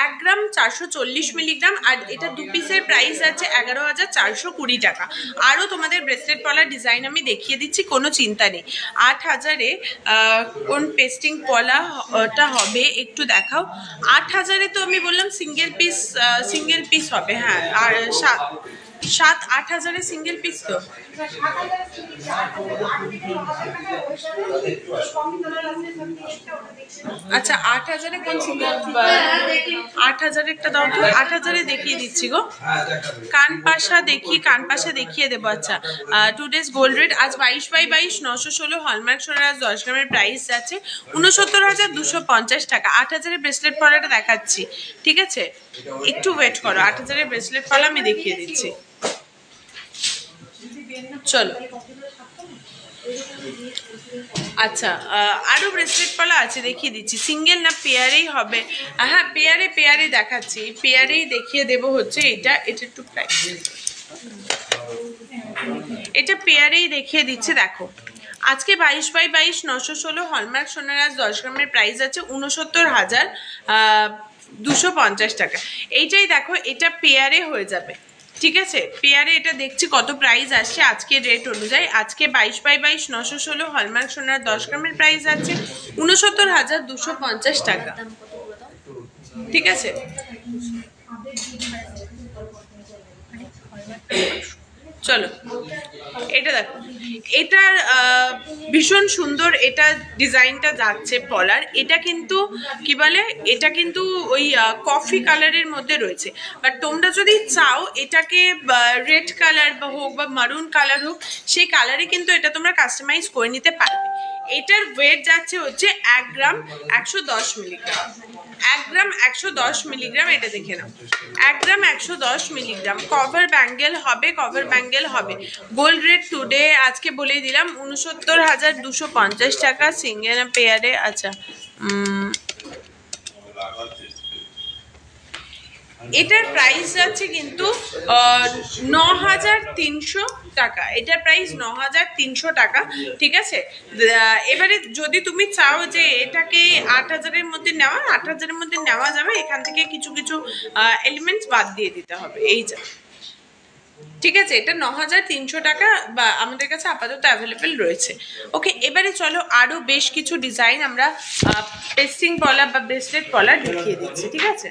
[SPEAKER 1] 1 গ্রাম 440 মিলিগ্রাম, আর এটা 2 পিসের প্রাইস যাচ্ছে 11,420 টাকা। আরও তোমাদের ব্রেসলেট পলার ডিজাইন আমি দেখিয়ে দিচ্ছি, কোনো চিন্তা নেই। 8,000-এ কোন পেস্টিং পলাটা হবে একটু দেখাও। 8,000-এ তো আমি বললাম সিঙ্গেল পিস হবে, হ্যাঁ। আর 7-8,000-এ সিঙ্গেল পিস তো। আচ্ছা 8,000-এ কোন সিঙ্গেল? 8,000-এরটা দাও তো। 8,000-এ দেখিয়ে দিচ্ছি গো। কানপাশা দেখিয়ে দেবো। আচ্ছা টুডেজ গোল্ড রেট আজ 22/22 916 হলমার্ক সোনার আজ 10 গ্রামের প্রাইস যাচ্ছে 69,250 টাকা। 8,000-এর ব্রেসলেট পলাটা দেখাচ্ছি, ঠিক আছে? একটু ওয়েট করো, 8,000-এর ব্রেসলেট পলা আমি দেখিয়ে দিচ্ছি। চলো আচ্ছা আরো ব্রেসলেট পলা আছে, দেখিয়ে দিচ্ছি। সিঙ্গেল না পেয়ারেই হবে? হ্যাঁ পেয়ারে দেখাচ্ছি, পেয়ারেই দেখিয়ে দেব। হচ্ছে এটা একটু প্রাইস, এটা পেয়ারেই দেখিয়ে দিচ্ছে। দেখো আজকে 22/22 916 হলমার্ক সোনার আজ 10 গ্রামের প্রাইস আছে 69,250 টাকা। এইটাই দেখো, এটা পেয়ারে হয়ে যাবে, ঠিক আছে? পেয়ারে এটা দেখছি কত প্রাইস আসছে আজকে রেট অনুযায়ী। আজকে 22/22 916 হলমার্ক সোনার 10 গ্রামের প্রাইস আছে 69,250 টাকা, ঠিক আছে? চলো এটা দেখো, এটার ভীষণ সুন্দর এটা ডিজাইনটা যাচ্ছে পলার। এটা কিন্তু কি বলে, এটা কিন্তু ওই কফি কালারের মধ্যে রয়েছে, বাট তোমরা যদি চাও এটাকে রেড কালার বা হোক বা মারুন কালার হোক, সেই কালারে কিন্তু এটা তোমরা কাস্টমাইজ করে নিতে পারবে। এটার ওয়েট যাচ্ছে হচ্ছে 1 গ্রাম 110 মিলিগ্রাম। 1 গ্রাম 110 মিলিগ্রাম, এটা দেখে নাও। 1 গ্রাম 110 মিলিগ্রাম। কভার ব্যাঙ্গেল হবে। গোল্ড রেট টুডে আজকে বলে দিলাম 69,250 টাকা সিঙ্গেল পেয়ারে। আচ্ছা এটার প্রাইস যাচ্ছে কিন্তু 9,300 টাকা। এটার প্রাইস 9,300 টাকা, ঠিক আছে? এবারে যদি তুমি চাও যে এটাকে 8,000-এর মধ্যে নেওয়া, 8,000-এর মধ্যে নেওয়া যাবে। এখান থেকে কিছু এলিমেন্টস বাদ দিয়ে দিতে হবে, এই যা, ঠিক আছে? এটা 9,300 টাকা বা আমাদের কাছে আপাতত অ্যাভেলেবেল রয়েছে। ওকে, এবারে চলো আরো বেশ কিছু ডিজাইন আমরা পেস্টিং পলা বা ব্রেসলেট পলা দেখিয়ে দিচ্ছি, ঠিক আছে?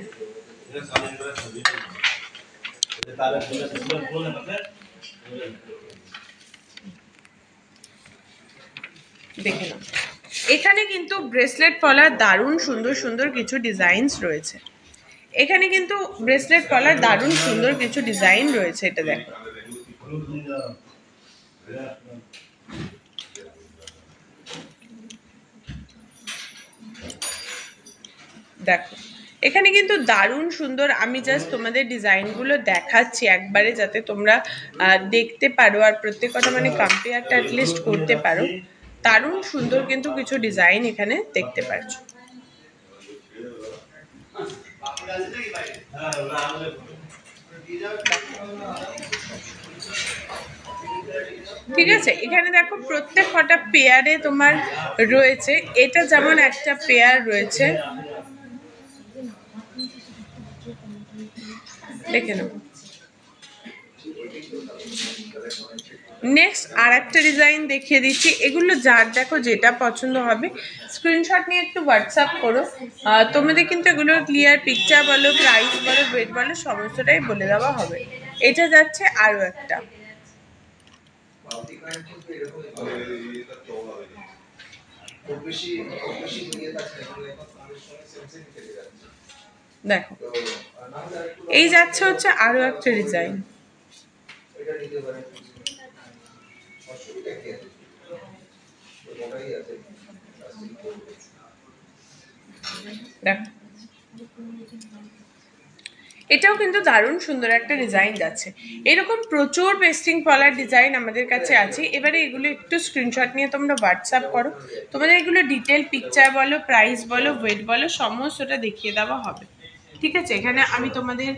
[SPEAKER 1] দেখে নাও, এখানে কিন্তু ব্রেসলেট পলার দারুণ সুন্দর কিছু ডিজাইনস রয়েছে। এখানে কিন্তু ব্রেসলেট পলার দারুণ সুন্দর কিছু ডিজাইন রয়েছে, এটা দেখো। দেখো এখানে কিন্তু দারুণ সুন্দর, আমি জাস্ট তোমাদের ডিজাইনগুলো দেখাচ্ছি একবারে, যাতে তোমরা দেখতে পারো আর প্রত্যেকটা মানে কম্পেয়ারটা অ্যাটলিস্ট করতে পারো। দারুণ সুন্দর কিন্তু কিছু ডিজাইন এখানে দেখতে পাচ্ছ। ঠিক আছে, এখানে দেখো প্রত্যেক কটা পেয়ারে তোমার রয়েছে। এটা যেমন একটা পেয়ার রয়েছে, দেখে নাও। নেক্সট আর একটা ডিজাইন দেখিয়ে দিচ্ছি। এগুলো যার দেখো যেটা পছন্দ হবে স্ক্রিনশট নিয়ে একটু হোয়াটসঅ্যাপ করো। তোমাদের কিন্তু এগুলো ক্লিয়ার পিকচার বলো, প্রাইস বলো, ওয়েট বলো, সমস্তটাই বলে দেওয়া হবে। এটা যাচ্ছে আরো একটা, দেখো এই যাচ্ছে হচ্ছে আরো একটা ডিজাইন। দেখো এটাও কিন্তু দারুণ সুন্দর একটা ডিজাইন যাচ্ছে। এরকম প্রচুর পেস্টিং পলার ডিজাইন আমাদের কাছে আছে। এবারে এগুলো একটু স্ক্রিনশট নিয়ে তোমরা হোয়াটসঅ্যাপ করো। তোমাদের এগুলো ডিটেল পিকচার বলো, প্রাইস বলো, ওয়েট বলো, সমস্তটা দেখিয়ে দেওয়া হবে, ঠিক আছে? এখানে আমি তোমাদের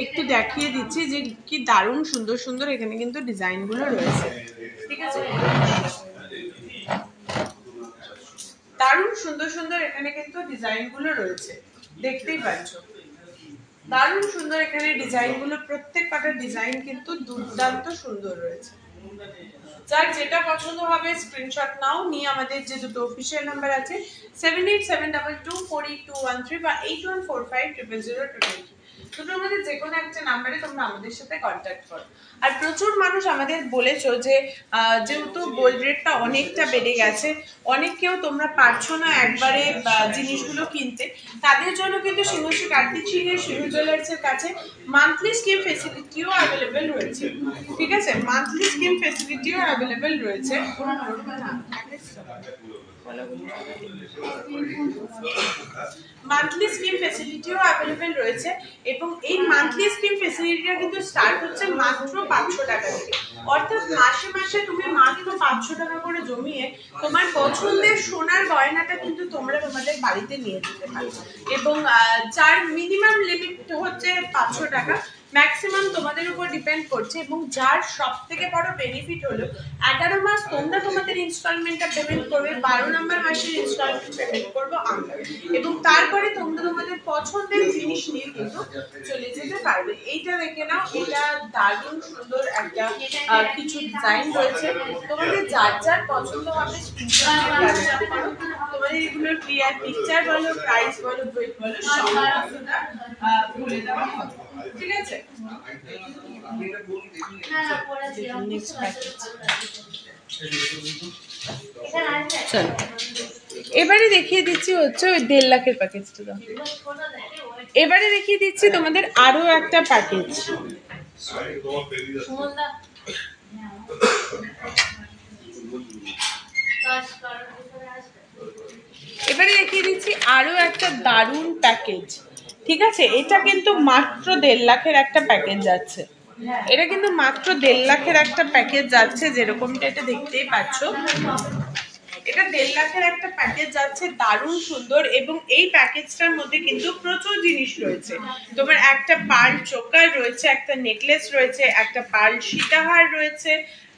[SPEAKER 1] একটু দেখিয়ে দিচ্ছি যে কি দারুণ সুন্দর এখানে কিন্তু ডিজাইনগুলো রয়েছে, ঠিক আছে? দারুণ সুন্দর সুন্দর এখানে কিন্তু ডিজাইন গুলো রয়েছে, দেখতেই পাচ্ছ দারুণ সুন্দর এখানে ডিজাইন গুলো, প্রত্যেকটা ডিজাইন কিন্তু দুর্দান্ত সুন্দর রয়েছে। যার যেটা পছন্দ হবে স্ক্রিনশট নাও, নিয়ে আমাদের যে দুটো অফিসিয়াল নাম্বার আছে 7872248213 বা 8145000022 দুটোর মধ্যে যে কোনো একটা নাম্বারে তোমরা আমাদের সাথে কন্ট্যাক্ট করো। আর প্রচুর মানুষ আমাদের বলেছো যে যেহেতু গোল্ড রেটটা অনেকটা বেড়ে গেছে, অনেকেও তোমরা পারছো না একবারে জিনিসগুলো কিনতে, তাদের জন্য কিন্তু সিংহশ্রী কার্তিক সিং এর সিংহ জুয়েলার্সের কাছে মান্থলি স্কিম ফেসিলিটিও অ্যাভেলেবেল রয়েছে। ঠিক আছে, মান্থলি স্কিম ফেসিলিটিও অ্যাভেলেবেল রয়েছে। মান্থলি স্কিম ফেসিলিটিও অ্যাভেলেবেল রয়েছে এবং এই মান্থলি স্কিম ফেসিলিটিটা কিন্তু স্টার্ট হচ্ছে মাত্র 500 টাকা থেকে। অর্থাৎ মাসে মাসে তুমি মাত্র 500 টাকা করে জমিয়ে তোমার পছন্দের সোনার গয়নাটা কিন্তু তোমরা তোমাদের বাড়িতে নিয়ে যেতে পারো, এবং যার মিনিমাম লিমিট হচ্ছে 500 টাকা, ম্যাক্সিমাম তোমাদের উপর ডিপেন্ড করছে। এবং যার সব থেকে বড় বেনিফিট হলো 11 মাস তোমরা তোমাদের ইনস্টলমেন্টটা পেমেন্ট করবে, 12 নম্বর মাসের ইনস্টলমেন্ট পেমেন্ট করবো আমরা, এবং তারপরে তোমরা তোমাদের পছন্দের জিনিস নিয়ে কিন্তু চলে যেতে পারবে। এইটা দেখে নাও, এটা দারুণ সুন্দর একটা কিছু ডিজাইন রয়েছে, তোমাদের যার যার পছন্দ হবে স্ক্রিনশট করো। তোমাদের এগুলোর ক্লিয়ার পিকচার বলো, প্রাইস বলো, ওয়েট বলো, সব বলে দেওয়া হবে। ঠিক আছে, চলো এবারে দেখিয়ে দিচ্ছি হচ্ছে ওই 1.5 লাখের প্যাকেজটা। এবারে দেখিয়ে দিচ্ছি তোমাদের আরো একটা প্যাকেজ। এবারে দেখিয়ে দিচ্ছি আরো একটা দারুণ প্যাকেজ। ঠিক আছে, এটা কিন্তু মাত্র 1.5 লাখের একটা প্যাকেজ যাচ্ছে। এটা কিন্তু মাত্র 1.5 লাখের একটা প্যাকেজ যাচ্ছে, যেরকমটা এটা দেখতেই পাচ্ছ। এটা 1.5 লাখের একটা প্যাকেজ যাচ্ছে, দারুণ সুন্দর। এবং এই প্যাকেজটার মধ্যে কিন্তু প্রচুর জিনিস রয়েছে। তোমার একটা পার্ল চোকার রয়েছে, একটা নেকলেস রয়েছে, একটা পার্ল সীতাহার রয়েছে,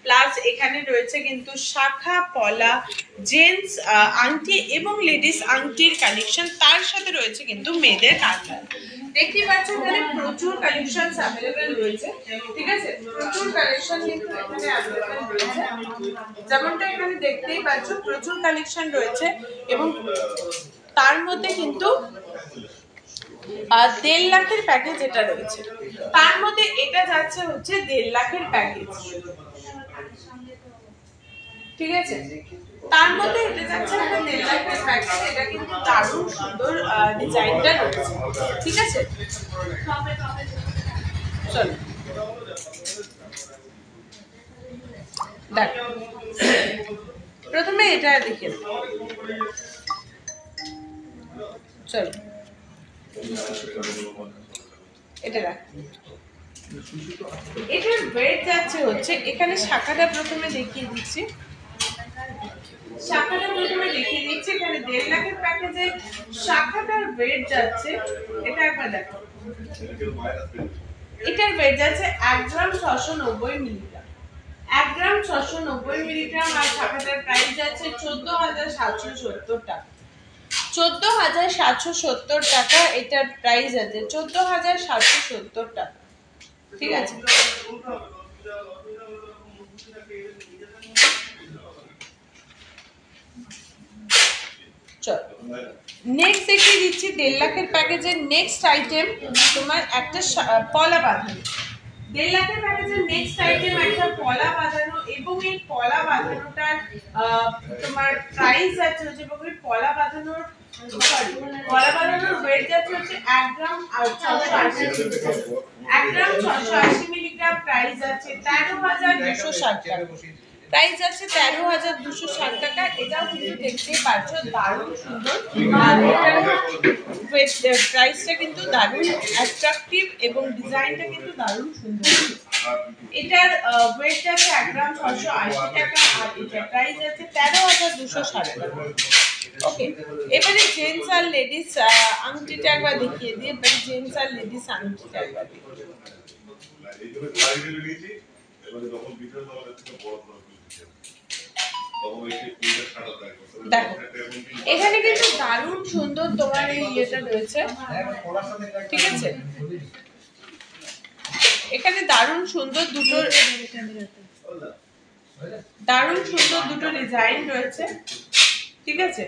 [SPEAKER 1] প্লাস এখানে রয়েছে কিন্তু শাখা পলা জেন্টস আংটি এবং লেডিস আংটির কালেকশন, তার সাথে রয়েছে কিন্তু মেয়েদের কাঁধা। দেখতে পাচ্ছ এখানে প্রচুর কালেকশন অ্যাভেলেবেল রয়েছে। ঠিক আছে, প্রচুর কালেকশন কিন্তু এখানে অ্যাভেলেবেল রয়েছে, যেমনটা এখানে দেখতেই পাচ্ছ প্রচুর কালেকশন রয়েছে। এবং তার মধ্যে কিন্তু 1.5 লাখের প্যাকেজ এটা রয়েছে, তার মধ্যে এটা যাচ্ছে হচ্ছে 1.5 লাখের প্যাকেজ। ঠিক আছে, তার মধ্যে এটা যাচ্ছে একটা 1.5 লাখের প্যাকেজ। এটা কিন্তু দারুণ সুন্দর ডিজাইনটা রয়েছে। ঠিক আছে, চলো দেখো প্রথমে এটা দেখে চলো এটা দেখ। এটার ওয়েট যাচ্ছে হচ্ছে, এখানে শাখাটা প্রথমে দেখিয়ে দিচ্ছি, শাখাটা প্রথমে দেখিয়ে দিচ্ছি। এখানে 1.5 লাখের প্যাকেজে শাখাটার ওয়েট যাচ্ছে, এটা একবার দেখো, এটার ওয়েট যাচ্ছে 1 গ্রাম 690 মিলিগ্রাম, 1 গ্রাম 690 মিলিগ্রাম। আর শাখাটার প্রাইস যাচ্ছে 14,770 টাকা, 14,770 টাকা এটার প্রাইস আছে, 14,770 টাকা। ঠিক আছে, চল নেক্সট দেখিয়ে দিচ্ছি 1.5 লাখের প্যাকেজের নেক্সট আইটেম তোমার একটা পলা বাঁধানো। 1.5 লাখের প্যাকেজের নেক্সট আইটেম একটা পলা বাঁধানো, এবং এই পলা বাঁধানোটার তোমার প্রাইস আছে হচ্ছে, পলা বাঁধানোর ওয়েট যাচ্ছে হচ্ছে 1 গ্রাম 680 মিলিগ্রাম। প্রাইস আছে 13,260 টাকা, প্রাইস আছে 13,260 টাকা। এটাও কিন্তু দেখতেই পাচ্ছ দারুণ সুন্দর, প্রাইসটা কিন্তু দারুণ অ্যাট্রাকটিভ এবং ডিজাইনটা কিন্তু দারুণ সুন্দর। এটার ওয়েট আছে 1 গ্রাম 680 টাকা, আর এটার প্রাইস আছে 13,260 টাকা। ওকে, এবারে জেন্টস আর লেডিস আংটিটা একবার দেখিয়ে দিই। এবারে জেন্টস আর লেডিস আংটিটা একবার দেখিয়ে দিই। দেখো এখানে কিন্তু দারুণ সুন্দর তোমার এই ইয়েটা রয়েছে, ঠিক আছে? এখানে দারুণ সুন্দর দুটো ডিজাইন রয়েছে, ঠিক আছে?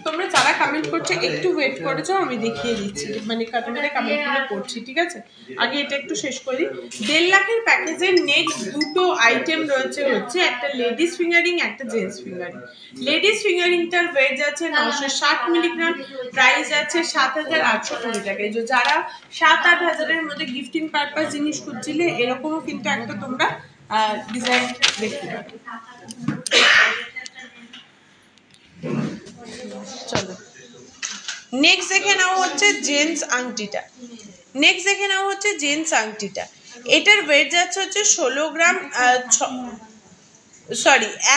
[SPEAKER 1] তোমরা যারা কমেন্ট করছো একটু ওয়েট করে যাও, আমি দেখিয়ে দিচ্ছি, মানে তোমাদের কমেন্টগুলো পড়ছি, ঠিক আছে? আগে এটা একটু শেষ করি। 1.5 লাখের প্যাকেজের নেক্সট দুটো আইটেম রয়েছে, হচ্ছে একটা লেডিস ফিঙ্গারিং, একটা জেন্টস ফিঙ্গারিং। লেডিস ফিঙ্গারিংটার ওয়েট আছে 960 মিলিগ্রাম, প্রাইস আছে 7,820 টাকা। এই যে যারা 7-8 হাজারের মধ্যে গিফটিং পারপাস জিনিস খুঁজছিলে, এরকমও কিন্তু একটা তোমরা ডিজাইন দেখতে পাবে। চলো নেক্সট দেখে নাও হচ্ছে জেন্টস আংটিটা। এটার ওয়েট যাচ্ছে হচ্ছে 16 গ্রাম,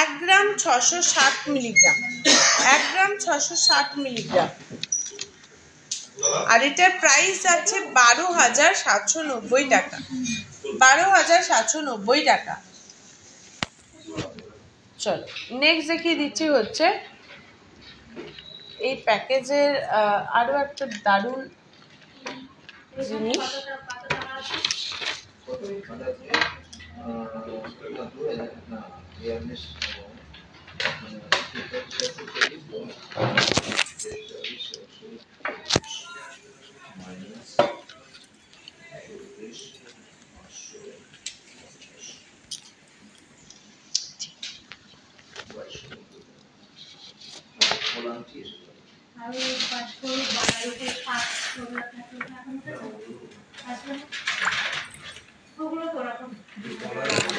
[SPEAKER 1] 1 গ্রাম 660 মিলিগ্রাম, 1 গ্রাম 660 মিলিগ্রাম। আর এটার প্রাইস যাচ্ছে 12,790 টাকা, 12,790 টাকা। চলো নেক্সট দেখিয়ে দিচ্ছি হচ্ছে এই প্যাকেজের আরো একটা দারুণ জিনিস।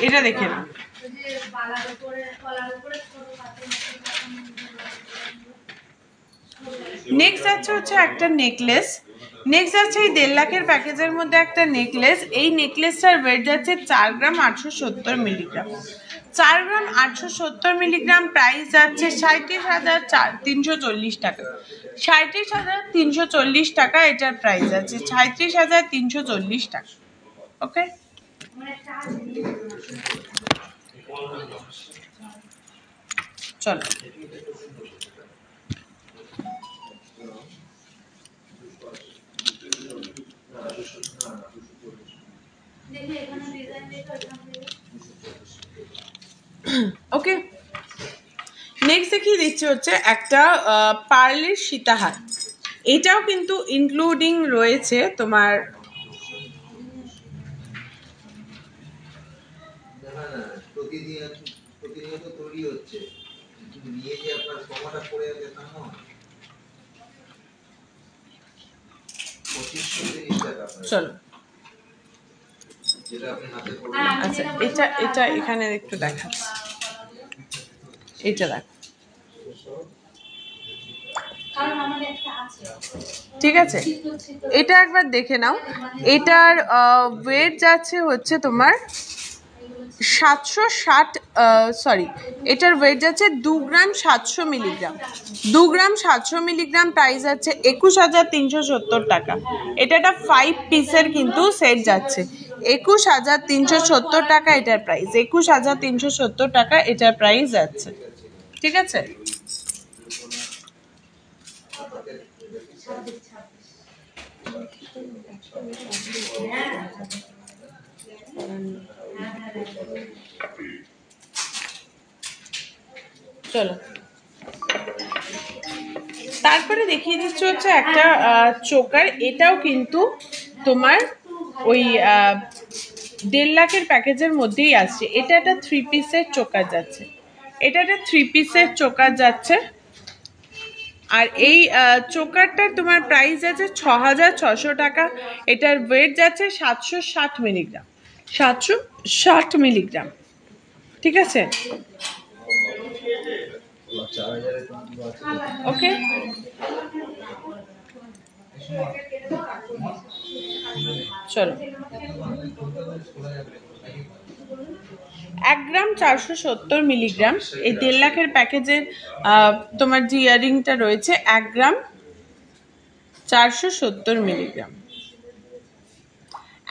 [SPEAKER 1] এটা দেখে না, নেক্সট আছে হচ্ছে একটা নেকলেস। নেক্সট আছে এই 1.5 লাখের প্যাকেজের মধ্যে একটা নেকলেস। এই নেকলেসটার ওয়েট যাচ্ছে 4 গ্রাম 870 মিলিগ্রাম, 4 গ্রাম 870 মিলিগ্রাম। প্রাইস যাচ্ছে 37,340 টাকা, 37,340 টাকা এটার প্রাইস আছে, 37,340 টাকা। ওকে চলো ওকে নেক্সট দেখিয়ে দিচ্ছি হচ্ছে একটা পার্লের সীতাহার। এটাও কিন্তু ইনক্লুডিং রয়েছে তোমার চলো আচ্ছা এটা এখানে একটু দেখাচ্ছি, এটা দেখো, ঠিক আছে? এটা একবার দেখে নাও। এটার ওয়েট যাচ্ছে হচ্ছে তোমার 760, এটার ওয়েট যাচ্ছে 2 গ্রাম 700 মিলিগ্রাম, 2 গ্রাম 700 মিলিগ্রাম। প্রাইস আছে 21,370 টাকা। এটা একটা 5 পিসের কিন্তু সেট যাচ্ছে, 21,370 টাকা এটার প্রাইস, 21,370 টাকা এটার প্রাইস যাচ্ছে, ঠিক আছে? চলো তারপরে দেখিয়ে দিচ্ছি হচ্ছে একটা চোকার। এটাও কিন্তু তোমার ওই 1.5 লাখের প্যাকেজের মধ্যেই আসছে। এটা একটা 3 পিসের চোকার যাচ্ছে, এটা একটা 3 পিসের চোকার যাচ্ছে। আর এই চোকারটার তোমার প্রাইস আছে 6,600 টাকা। এটার ওয়েট যাচ্ছে 760 মিলিগ্রাম, 760 মিলিগ্রাম, ঠিক আছে? ওকে চলো 1 গ্রাম 470 মিলিগ্রাম। এই 1.5 লাখের প্যাকেজের তোমার যে ইয়ারিংটা রয়েছে 1 গ্রাম 470 মিলিগ্রাম।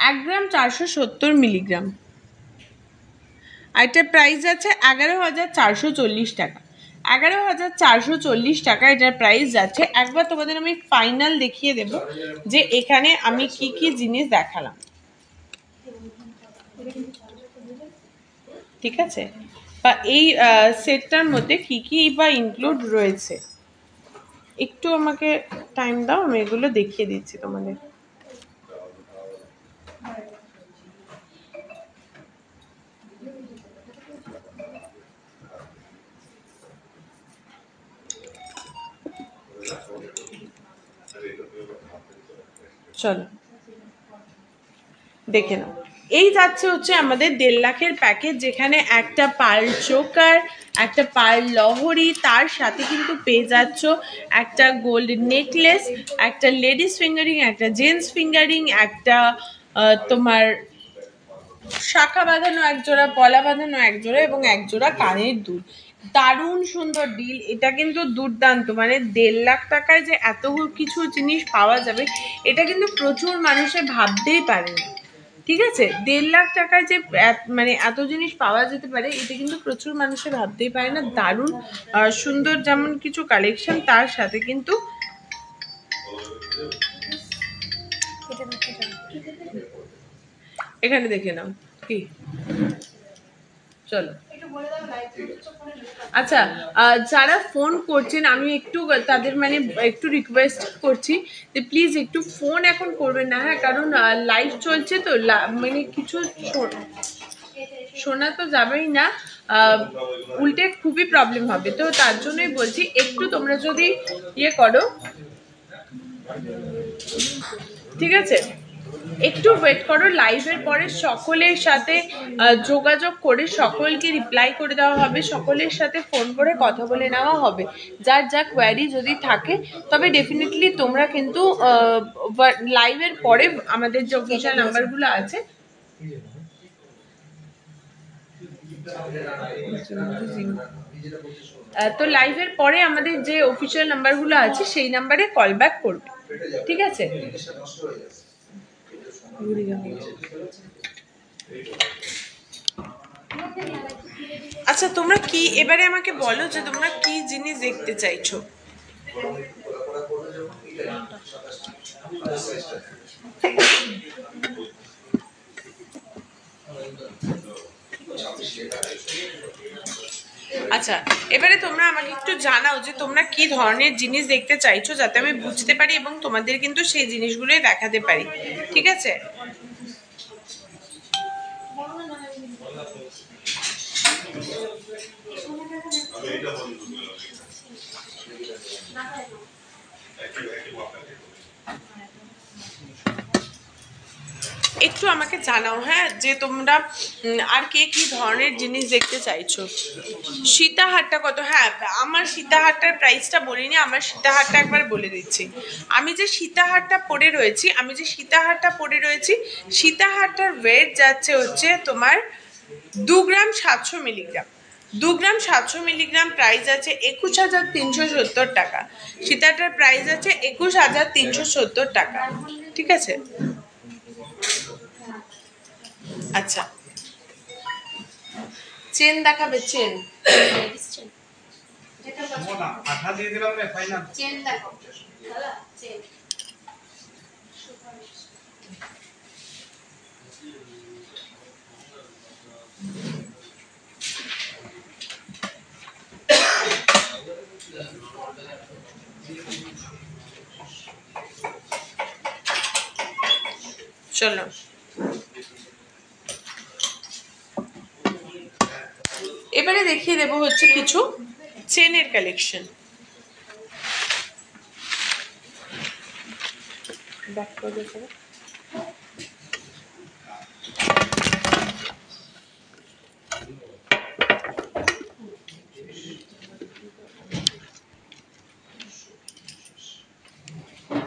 [SPEAKER 1] 1 গ্রাম 470 মিলিগ্রাম। এটার প্রাইস আছে 11,440 টাকা। 11,440 টাকা এটার প্রাইস যাচ্ছে। একবার তোমাদের আমি ফাইনাল দেখিয়ে দেব যে এখানে আমি কি কি জিনিস দেখালাম, ঠিক আছে, বা এই সেটটার মধ্যে কি কি বা ইনক্লুড রয়েছে। একটু আমাকে টাইম দাও, আমি এগুলো দেখিয়ে দিচ্ছি তোমাদের। চলো দেখে নাও। এই যাচ্ছে হচ্ছে আমাদের 1.5 লাখের প্যাকেজ, যেখানে একটা পার্ল চোকার, একটা পার্ল লহরি, তার সাথে কিন্তু পেয়ে যাচ্ছ একটা গোল্ড নেকলেস, একটা লেডিস ফিঙ্গারিং, একটা জেন্টস ফিঙ্গারিং, একটা তোমার শাখা বাঁধানো এক জোড়া, পলা বাঁধানো এক জোড়া এবং এক জোড়া কানের দুল। দারুণ সুন্দর ডিল, এটা কিন্তু দুর্দান্ত। মানে 1.5 লাখ টাকায় যে এত কিছু জিনিস পাওয়া যাবে এটা কিন্তু প্রচুর মানুষে ভাবতেই পারেনি, ঠিক আছে। 1.5 লাখ টাকায় যে মানে এত জিনিস পাওয়া যেতে পারে এটা কিন্তু প্রচুর মানুষে ভাবতেই পারে না। দারুণ সুন্দর যেমন কিছু কালেকশন, তার সাথে কিন্তু এখানে দেখে নাও কি। চলো আচ্ছা, যারা ফোন করছেন আমি একটু তাদের মানে একটু রিকোয়েস্ট করছি যে প্লিজ একটু ফোন এখন করবেন না, হ্যাঁ, কারণ লাইভ চলছে তো, মানে কিছু শোনা তো যাবেই না, উল্টে খুবই প্রবলেম হবে। তো তার জন্যই বলছি একটু তোমরা যদি ইয়ে করো, ঠিক আছে, একটু ওয়েট করো। লাইভের পরে সকলের সাথে যোগাযোগ করে সকলকে রিপ্লাই করে দেওয়া হবে, সকলের সাথে ফোন করে কথা বলে নেওয়া হবে। যার যা কোয়ারি যদি থাকে তবে ডেফিনেটলি তোমরা কিন্তু লাইভের পরে আমাদের যে অফিসিয়াল নাম্বারগুলো আছে তো লাইভের পরে আমাদের যে অফিসিয়াল নাম্বারগুলো আছে সেই নাম্বারে কল ব্যাক করবে, ঠিক আছে। আচ্ছা তোমরা কি এবারে আমাকে বলো যে তোমরা কি জিনিস দেখতে চাইছো। আচ্ছা এবারে তোমরা আমাকে একটু জানাও যে তোমরা কি ধরনের জিনিস দেখতে চাইছো, যাতে আমি বুঝতে পারি এবং তোমাদের কিন্তু সেই জিনিসগুলোই দেখাতে পারি, ঠিক আছে। একটু আমাকে জানাও, হ্যাঁ, যে তোমরা আর কে কি ধরনের জিনিস দেখতে চাইছো। সীতাহারটা কত? হ্যাঁ, আমার সীতাহারটার প্রাইসটা বলিনি, আমার সীতাহারটা একবার বলে দিচ্ছি। আমি যে সীতাহারটা পরে রয়েছি সীতাহারটার ওয়েট যাচ্ছে হচ্ছে তোমার 2 গ্রাম 700 মিলিগ্রাম। 2 গ্রাম 700 মিলিগ্রাম প্রাইস আছে 21,370 টাকা। সীতাহারটার প্রাইস আছে 21,370 টাকা, ঠিক আছে। আচ্ছা চেন দেখাবে? চেন চলো এবারে দেখিয়ে দেবো হচ্ছে কিছু চেনের কালেকশন।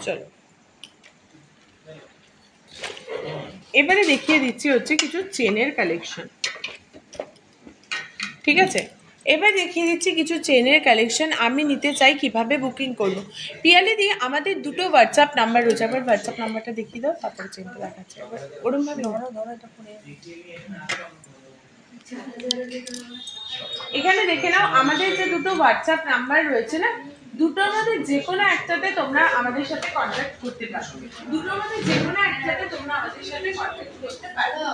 [SPEAKER 1] চলো এবারে দেখিয়ে দিচ্ছি হচ্ছে কিছু চেনের কালেকশন। ঠিক আছে, এবার দেখিয়ে দিচ্ছি কিছু চেনের কালেকশন। আমি নিতে চাই, কিভাবে বুকিং করবো। পিয়ালি দি, আমাদের দুটো হোয়াটসঅ্যাপ নাম্বার রয়েছে, আবার হোয়াটসঅ্যাপ নাম্বারটা দেখিয়ে দাও, তারপরে চেনটা দেখাচ্ছে। ওরম ভাবে এখানে দেখে নাও, আমাদের যে দুটো হোয়াটসঅ্যাপ নাম্বার রয়েছে না, দুটোর মধ্যে যে কোনো একটাতে তোমরা আমাদের সাথে কন্ট্যাক্ট করতে পারো। দুটোর মধ্যে যে কোনো একটাতে তোমরা আমাদের সাথে কন্ট্যাক্ট করতে পারো।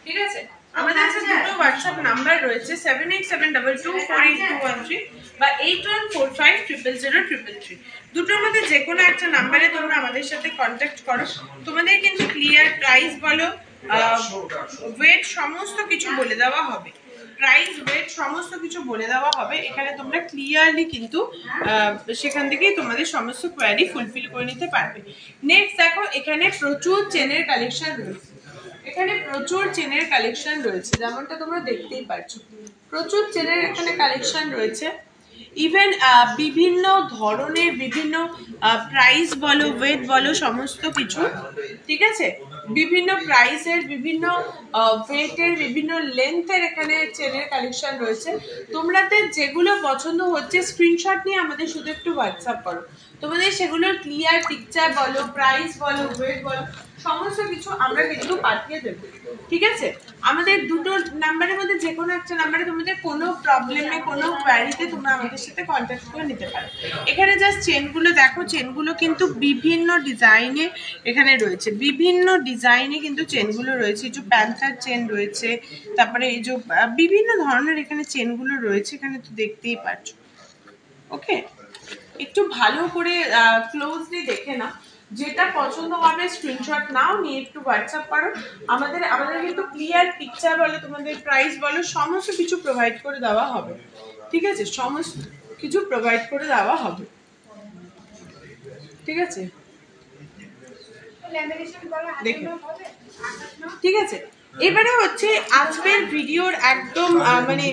[SPEAKER 1] ঠিক আছে, আমাদের কাছে দুটো হোয়াটসঅ্যাপ নাম্বার রয়েছে, 7872248213 বা 8145000033। দুটোর মধ্যে যে কোনো একটা নাম্বারে তোমরা আমাদের সাথে কন্ট্যাক্ট করো। তোমাদের কিন্তু ক্লিয়ার প্রাইস বলো, ওয়েট সমস্ত কিছু বলে দেওয়া হবে। প্রাইস, ওয়েট সমস্ত কিছু বলে দেওয়া হবে। এখানে তোমরা ক্লিয়ারলি কিন্তু সেখান থেকেই তোমাদের সমস্ত কোয়ারি ফুলফিল করে নিতে পারবে। নেক্সট দেখো, এখানে প্রচুর চেনের কালেকশন রয়েছে। এখানে প্রচুর চেনের কালেকশন রয়েছে, যেমনটা তোমরা দেখতেই পাচ্ছ। প্রচুর চেনের এখানে কালেকশন রয়েছে। ইভেন বিভিন্ন ধরনের, বিভিন্ন প্রাইস বলো, ওয়েট বলো, সমস্ত কিছু। ঠিক আছে, বিভিন্ন প্রাইসের, বিভিন্ন ওয়েটের, বিভিন্ন লেন্থের এখানে চেনের কালেকশন রয়েছে। তোমাদের যেগুলো পছন্দ হচ্ছে স্ক্রিনশট নিয়ে আমাদের শুধু একটু হোয়াটসঅ্যাপ করো। তোমাদের সেগুলোর ক্লিয়ার পিকচার বলো, প্রাইস বলো, ওয়েট বলো, সমস্ত কিছু আমরা কিন্তু পাঠিয়ে দেবো। ঠিক আছে, আমাদের দুটো নাম্বারের মধ্যে যে কোনো একটা নাম্বারে তোমাদের কোনো প্রবলেমে, কোনো কোয়ারিতে তোমরা আমাদের সাথে কন্ট্যাক্ট করে নিতে পারো। এখানে জাস্ট চেনগুলো দেখো, চেনগুলো কিন্তু বিভিন্ন ডিজাইনে এখানে রয়েছে, বিভিন্ন ডিজাইনে কিন্তু চেনগুলো রয়েছে। এই যে প্যান্থার চেন রয়েছে, তারপরে এই যে বিভিন্ন ধরনের এখানে চেনগুলো রয়েছে, এখানে তো দেখতেই পাচ্ছ। ওকে, একটু ভালো করে ক্লোজলি দেখে নাও, যেটা পছন্দ হবে স্ক্রিনশট নাও, নিয়ে একটু হোয়াটসঅ্যাপ করো। আমাদের কিন্তু ক্লিয়ার পিকচার বলো, তোমাদের প্রাইস বলো, সমস্ত কিছু প্রোভাইড করে দেওয়া হবে। ঠিক আছে, সমস্ত কিছু প্রোভাইড করে দেওয়া হবে। ঠিক আছে, ঠিক আছে। এবারে হচ্ছে আজকের ভিডিওর একদম মানে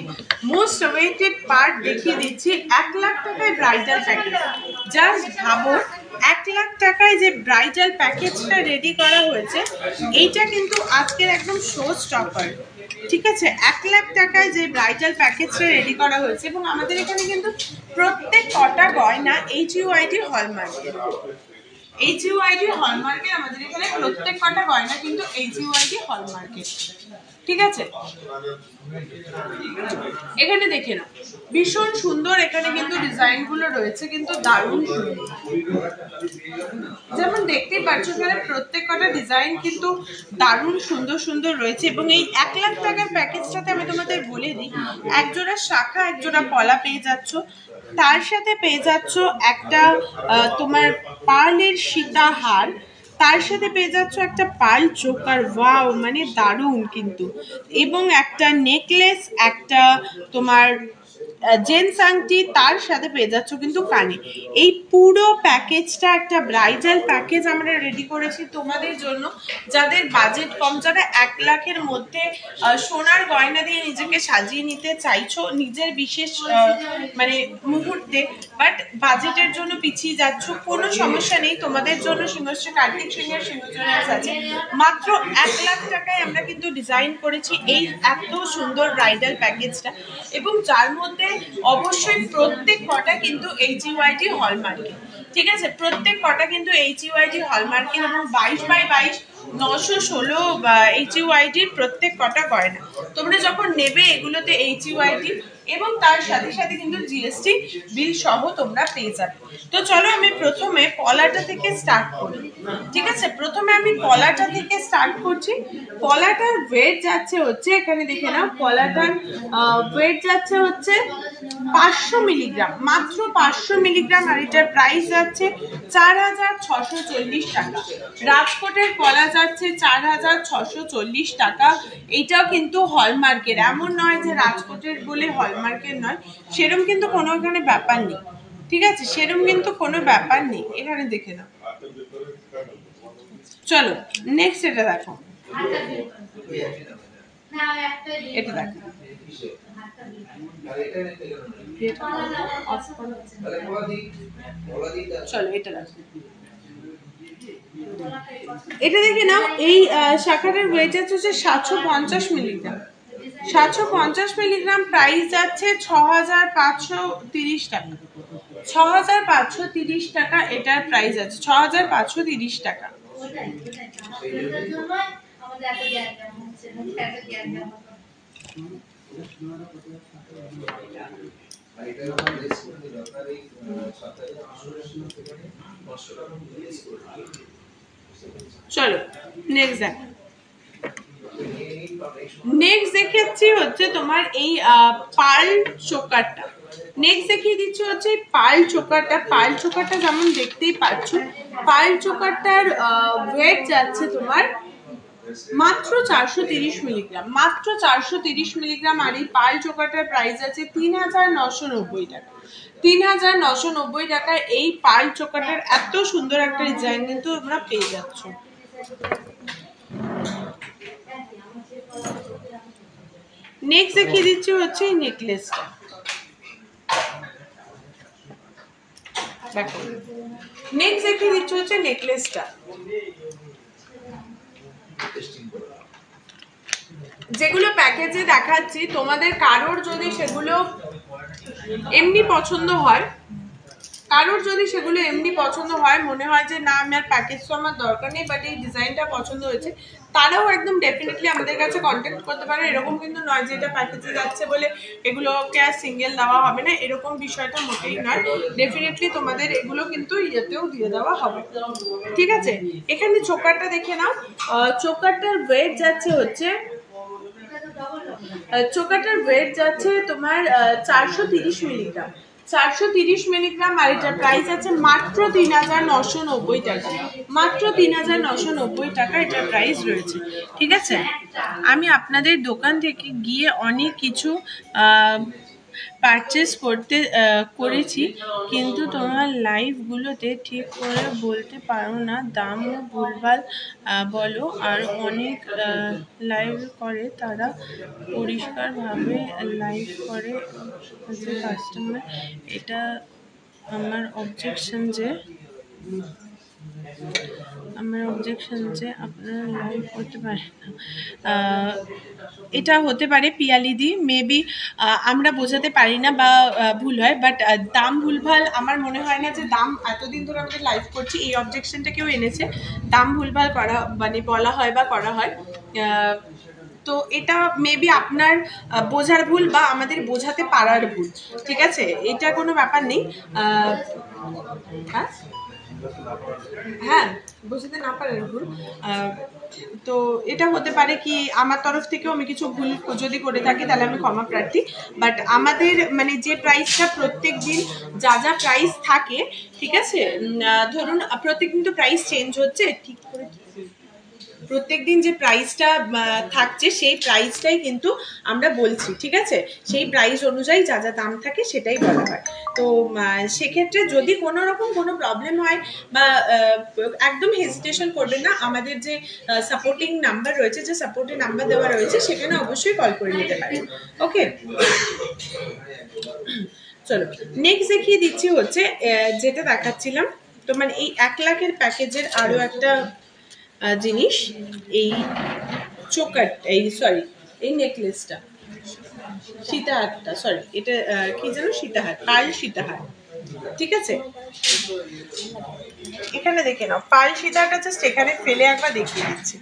[SPEAKER 1] মোস্ট ওয়েটেড পার্ট দেখিয়ে দিচ্ছি। 1 লাখ টাকায় ব্রাইডাল প্যাকেজ। জাস্ট ভাবো, 1 লাখ টাকায় যে ব্রাইডাল প্যাকেজটা রেডি করা হয়েছে, এইটা কিন্তু আজকের একদম শো স্টপার। ঠিক আছে, 1 লাখ টাকায় যে ব্রাইডাল প্যাকেজটা রেডি করা হয়েছে, এবং আমাদের এখানে কিন্তু প্রত্যেক কটা গয়না HUID হলমার্কের। HUID হলমার্কের আমাদের এখানে প্রত্যেক কটা গয়না কিন্তু HUID হলমার্কের। ঠিক আছে, এখানে দেখে নাও, ভীষণ সুন্দর এখানে কিন্তু ডিজাইন গুলো রয়েছে, কিন্তু দারুণ সুন্দর। যেমন দেখতেই পাচ্ছ, এখানে প্রত্যেক কটা ডিজাইন কিন্তু দারুণ সুন্দর সুন্দর রয়েছে। এবং এই 1 লাখ টাকার প্যাকেজটাতে আমি তোমাদের বলে দিই, একজোড়া শাখা, একজোড়া পলা পেয়ে যাচ্ছ, তার সাথে পেয়ে যাচ্ছ একটা তোমার পার্লের সীতাহার, তার সাথে পেয়ে যাচ্ছ একটা পার্ল চোকার, ওয়াও মানে দারুণ কিন্তু, এবং একটা নেকলেস, একটা তোমার জেন্টস আংটি, তার সাথে পেয়ে যাচ্ছ কিন্তু কানে। এই পুরো প্যাকেজটা একটা ব্রাইডাল প্যাকেজ আমরা রেডি করেছি তোমাদের জন্য, যাদের বাজেট কম, যারা 1 লাখের মধ্যে সোনার গয়না দিয়ে নিজেকে সাজিয়ে নিতে চাইছো নিজের বিশেষ মানে মুহূর্তে, বাট বাজেটের জন্য পিছিয়ে যাচ্ছ, কোনো সমস্যা নেই। তোমাদের জন্য সিংহশ্রী কার্তিক সিংহের সিংহজনাস আছে। মাত্র 1 লাখ টাকায় আমরা কিন্তু ডিজাইন করেছি এই এত সুন্দর ব্রাইডাল প্যাকেজটা, এবং যার মধ্যে অবশ্যই প্রত্যেক কটা কিন্তু HUID হলমার্কের। ঠিক আছে, প্রত্যেক কটা কিন্তু HUID হলমার্কের, এবং 22x22 916 HUID প্রত্যেক কটা গয়না। তোমরা যখন নেবে এগুলোতে HUID, এবং তার সাথে সাথে কিন্তু GST বিল সহ তোমরা পেয়ে যাবে। তো চলো আমি প্রথমে পলাটা থেকে স্টার্ট করি। ঠিক আছে, প্রথমে আমি পলাটা থেকে স্টার্ট করছি। পলাটার ওয়েট যাচ্ছে হচ্ছে, এখানে দেখে নাও, পলাটার ওয়েট যাচ্ছে হচ্ছে 500 মিলিগ্রাম, মাত্র 500 মিলিগ্রাম, আর এটার প্রাইস যাচ্ছে 4640 টাকা। রাজকোটের পলা যাচ্ছে 4640 টাকা। এইটাও কিন্তু হলমার্কের, এমন নয় যে রাজকোটের বলে হলমার্কের নয়, সেরম কিন্তু কোনো এখানে ব্যাপার নেই। ঠিক আছে, সেরম কিন্তু কোনো ব্যাপার নেই, এখানে দেখে নাও। চলো নেক্সট এটা দেখো, এটা দেখো, চলো এটা দেখো, এটা দেখে নাও। এই শাখাটার ওয়েট আছে 750 মিলিগ্রাম। 750 মিলিগ্রাম প্রাইস যাচ্ছে 6530 টাকা। 6530 টাকা এটার প্রাইস আছে, 6530 টাকা। চলো নেক্সট দেখ। নেক্সট দেখাচ্ছি হচ্ছে তোমার এই পার্ল চোকারটা। নেক্সট দেখিয়ে দিচ্ছি হচ্ছে পার্ল চোকারটা। পার্ল চোকারটা যেমন দেখতেই পাচ্ছ, পার্ল চোকারটার ওয়েট যাচ্ছে তোমার মাত্র 430 মিলিগ্রাম, মাত্র 430 মিলিগ্রাম। আর এই পার্ল চোকারটার প্রাইস আছে 3990 টাকা। 3990 টাকা এই পার্ল চোকারটার এত সুন্দর একটা ডিজাইন কিন্তু তোমরা পেয়ে যাচ্ছ। নেক্সট দেখিয়ে দিচ্ছি হচ্ছে এই নেকলেসটা। দেখো নেক্সট দেখিয়ে দিচ্ছি হচ্ছে নেকলেসটা। যেগুলো প্যাকেজে দেখাচ্ছি তোমাদের কারোর যদি সেগুলো এমনি পছন্দ হয়, কারোর যদি সেগুলো এমনি পছন্দ হয়, মনে হয় যে না আমার প্যাকেজ তো আমার দরকার নেই বাট এই ডিজাইনটা পছন্দ হয়েছে, তারাও একদম ডেফিনেটলি আমাদের কাছে কন্ট্যাক্ট করতে পারে। এরকম কিন্তু নয় যে এটা প্যাকেজে যাচ্ছে বলে এগুলোকে আর সিঙ্গেল দেওয়া হবে না, এরকম বিষয়টা মোটেই নয়। ডেফিনেটলি তোমাদের এগুলো কিন্তু ইয়েতেও দিয়ে দেওয়া হবে, ঠিক আছে। এখানে চোকারটা দেখে নাও। চোকারটার ওয়েট যাচ্ছে হচ্ছে, চোকারটার ওয়েট যাচ্ছে তোমার 430 মিলিগ্রাম, 430 মিলিগ্রাম। আর এটার প্রাইস আছে মাত্র 3990 টাকা, মাত্র 3990 টাকা এটার প্রাইস রয়েছে, ঠিক আছে। আমি আপনাদের দোকান থেকে গিয়ে অনেক কিছু পারচেস করেছি, কিন্তু তোমার লাইভগুলোতে ঠিক করে বলতে পারো না, দামও ভুলভাল বলো। আর অনেক লাইভ করে তারা পরিষ্কারভাবে লাইভ করে কাস্টমার, এটা আমার অবজেকশন যে আপনারা লাইভ করতে পারেন না। এটা হতে পারে পিয়ালিদি, মেবি আমরা বোঝাতে পারি না বা ভুল হয়, বাট দাম ভুলভাল আমার মনে হয় না যে দাম, এতদিন ধরে আমাদের লাইভ করছি এই অবজেকশনটা কেউ এনেছে দাম ভুলভাল করা মানে বলা হয় বা করা হয়। তো এটা মেবি আপনার বোঝার ভুল বা আমাদের বোঝাতে পারার ভুল, ঠিক আছে, এটা কোনো ব্যাপার নেই। হ্যাঁ বোঝাতে না পারার ভুল। তো এটা হতে পারে কি আমার তরফ থেকেও আমি কিছু ভুল যদি করে থাকি তাহলে আমি ক্ষমা প্রার্থী। বাট আমাদের মানে যে প্রাইসটা প্রত্যেক দিন যা যা প্রাইস থাকে, ঠিক আছে, ধরুন প্রত্যেক দিন তো প্রাইস চেঞ্জ হচ্ছে, ঠিক করে প্রত্যেকদিন যে প্রাইসটা থাকছে সেই প্রাইসটাই কিন্তু আমরা বলছি, ঠিক আছে। সেই প্রাইস অনুযায়ী যা যা দাম থাকে সেটাই বলা হয়। তো সেক্ষেত্রে যদি কোনো রকম কোনো প্রবলেম হয় বা একদম হেজিটেশন করবেন না, আমাদের যে সাপোর্টিং নাম্বার রয়েছে, যে সাপোর্টিং নাম্বার দেওয়া রয়েছে সেখানে অবশ্যই কল করে নিতে পারেন। ওকে চলো নেক্সট দেখিয়ে দিচ্ছি হচ্ছে যেটা দেখাচ্ছিলাম তোমার এই 1 লাখের প্যাকেজের আরও একটা জিনিস, এই চোকার, এই সরি এই নেকলেসটা, সীতাহারটা, সরি এটা কি যেন সীতাহার, পার্ল সীতাহার, ঠিক আছে। এখানে দেখে নাও পার্ল সীতাহারটা জাস্ট এখানে ফেলে একবার দেখিয়ে দিচ্ছি,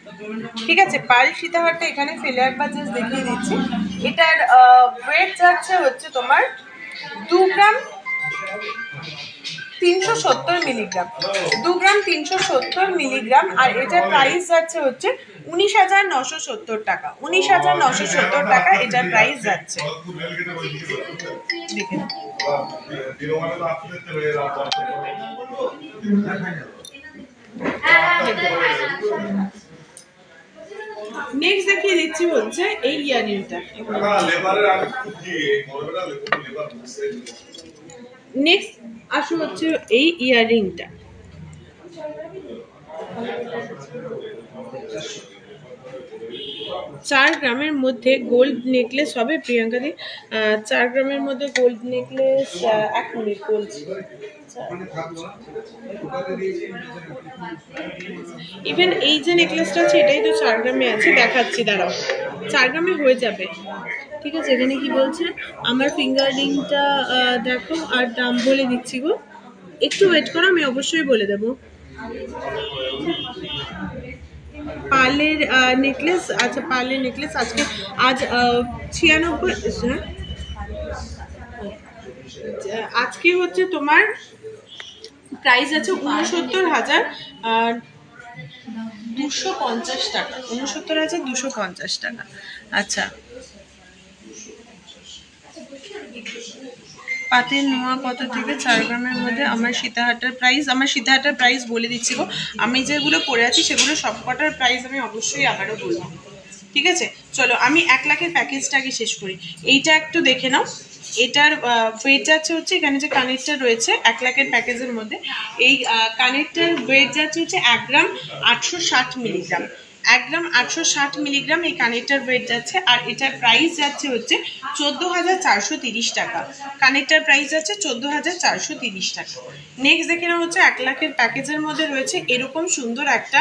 [SPEAKER 1] ঠিক আছে। পার্ল সীতাহারটা এখানে ফেলে একবার জাস্ট দেখিয়ে দিচ্ছি। এটার ওয়েট যাচ্ছে হচ্ছে তোমার 2 গ্রাম 370 মিলিগ্রাম, 2 গ্রাম 370 মিলিগ্রাম। আর এটার প্রাইস যাচ্ছে হচ্ছে 19,970 টাকা, 19,970 টাকা এটার প্রাইস যাচ্ছে। নেক্সট দেখিয়ে দিচ্ছি হচ্ছে এই ইয়ারিংটা। নেক্সট আসো হচ্ছে এই ইয়ারিংটা, 4 গ্রামের মধ্যে গোল্ড নেকলেস হবে প্রিয়াঙ্কা দি। 4 গ্রামের মধ্যে গোল্ড নেকলেস, 1 মিনিট বলছি। ইভেন এই যে নেকলেসটা আছে এটাই তো 4 গ্রামে আছে, দেখাচ্ছি দাঁড়াও। 4 গ্রামে হয়ে যাবে, ঠিক আছে। এখানে কি বলছে, আমার ফিঙ্গার রিংটা দেখো আর দাম বলে দিচ্ছি গো, একটু ওয়েট করো, আমি অবশ্যই বলে দেবো। পার্লের নেকলেস, আচ্ছা পার্লের নেকলেস আজকে আজ 96, আজকে হচ্ছে তোমার প্রাইস আছে 69,250 টাকা, 69,250 টাকা। আচ্ছা, পাতের নোয়া কত থেকে 4 গ্রামের মধ্যে? আমার সীতাহাটার প্রাইস বলে দিচ্ছি গো, আমি যেগুলো পরে আছি সেগুলো সবকটার প্রাইস আমি অবশ্যই আবারও বলবো, ঠিক আছে। চলো আমি 1 লাখের প্যাকেজটা আগে শেষ করি। এইটা একটু দেখে নাও, এটার ওয়েট যাচ্ছে হচ্ছে, এখানে যে কানেক্টর রয়েছে 1 লাখের প্যাকেজের মধ্যে, এই কানেক্টর ওয়েট যাচ্ছে হচ্ছে 1 গ্রাম 860 মিলিগ্রাম, 1 গ্রাম 860 মিলিগ্রাম এই কানেক্টর ওয়েট যাচ্ছে। আর এটার প্রাইস যাচ্ছে হচ্ছে 14,430 টাকা, কানেক্টর প্রাইস যাচ্ছে 14,430 টাকা। নেক্সট দেখে নেওয়া হচ্ছে 1 লাখের প্যাকেজের মধ্যে রয়েছে এরকম সুন্দর একটা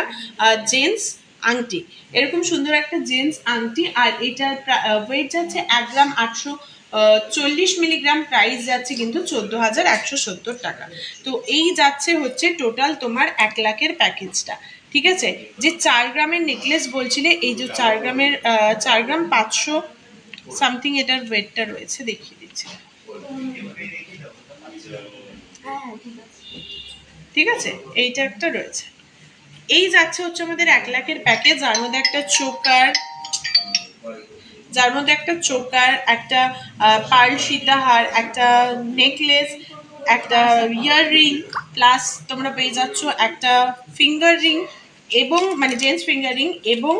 [SPEAKER 1] জেন্টস আংটি, এরকম সুন্দর একটা জেন্টস আংটি, আর এটার ওয়েট যাচ্ছে 1 গ্রাম 840 মিলিগ্রাম, প্রাইস যাচ্ছে কিন্তু 14,170 টাকা। তো এই যাচ্ছে হচ্ছে টোটাল তোমার 1 লাখের প্যাকেজটা, ঠিক আছে। যে 4 গ্রামের নেকলেস বলছিলে, এই যে 4 গ্রামের 4 গ্রাম 500 সামথিং এটার ওয়েটটা রয়েছে, দেখিয়ে দিচ্ছি, ঠিক আছে। এইটা একটা রয়েছে, এই যাচ্ছে হচ্ছে আমাদের 1 লাখের প্যাকেজ, যার মধ্যে একটা চোকার, একটা পার্ল সীতাহার, একটা নেকলেস, একটা ইয়াররিং, প্লাস তোমরা পেয়ে যাচ্ছ একটা ফিঙ্গার রিং, এবং মানে জেন্টস ফিঙ্গার রিং, এবং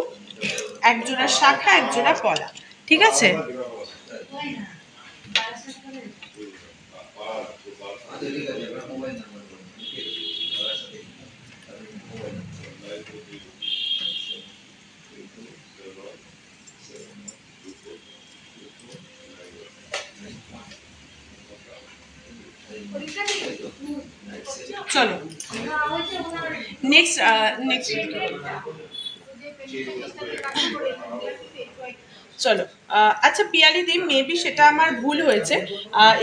[SPEAKER 1] একজোড়া শাখা, একজোড়া পলা, ঠিক আছে। চলো নেক্সট চলো আচ্ছা পিয়ালি দি, মেবি সেটা আমার ভুল হয়েছে,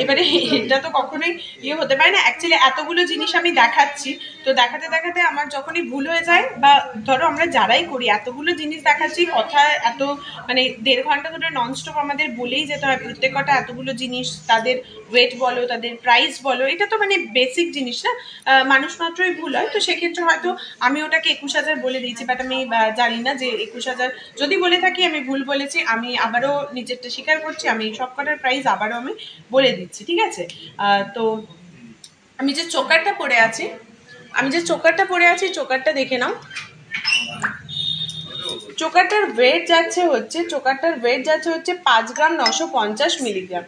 [SPEAKER 1] এবারে এটা তো কখনোই ইয়ে হতে পারে না, অ্যাকচুয়ালি এতগুলো জিনিস আমি দেখাচ্ছি, তো দেখাতে দেখাতে আমার যখনই ভুল হয়ে যায়, বা ধরো আমরা যারাই করি এতগুলো জিনিস দেখাচ্ছি, কথা এত মানে 1.5 ঘন্টা ধরে ননস্টপ আমাদের বলেই যেতে হয় প্রত্যেক কটা এতগুলো জিনিস, তাদের ওয়েট বলো, তাদের প্রাইস বলো, এটা তো মানে বেসিক জিনিস না, মানুষ মাত্রই ভুল হয়, তো সেক্ষেত্রে হয়তো আমি ওটাকে 21,000 বলে দিয়েছি, বাট আমি জানি না যে 21,000 যদি বলে থাকি আমি ভুল বলেছি, আমি আবারও নিজেরটা স্বীকার করছি, আমি সব কটার প্রাইস আবারও আমি বলে দিচ্ছি, ঠিক আছে। তো আমি যে চোকারটা পরে আছি, চোকারটা দেখে নাও, চোকারটার ওয়েট যাচ্ছে হচ্ছে 5 গ্রাম 950 মিলিগ্রাম,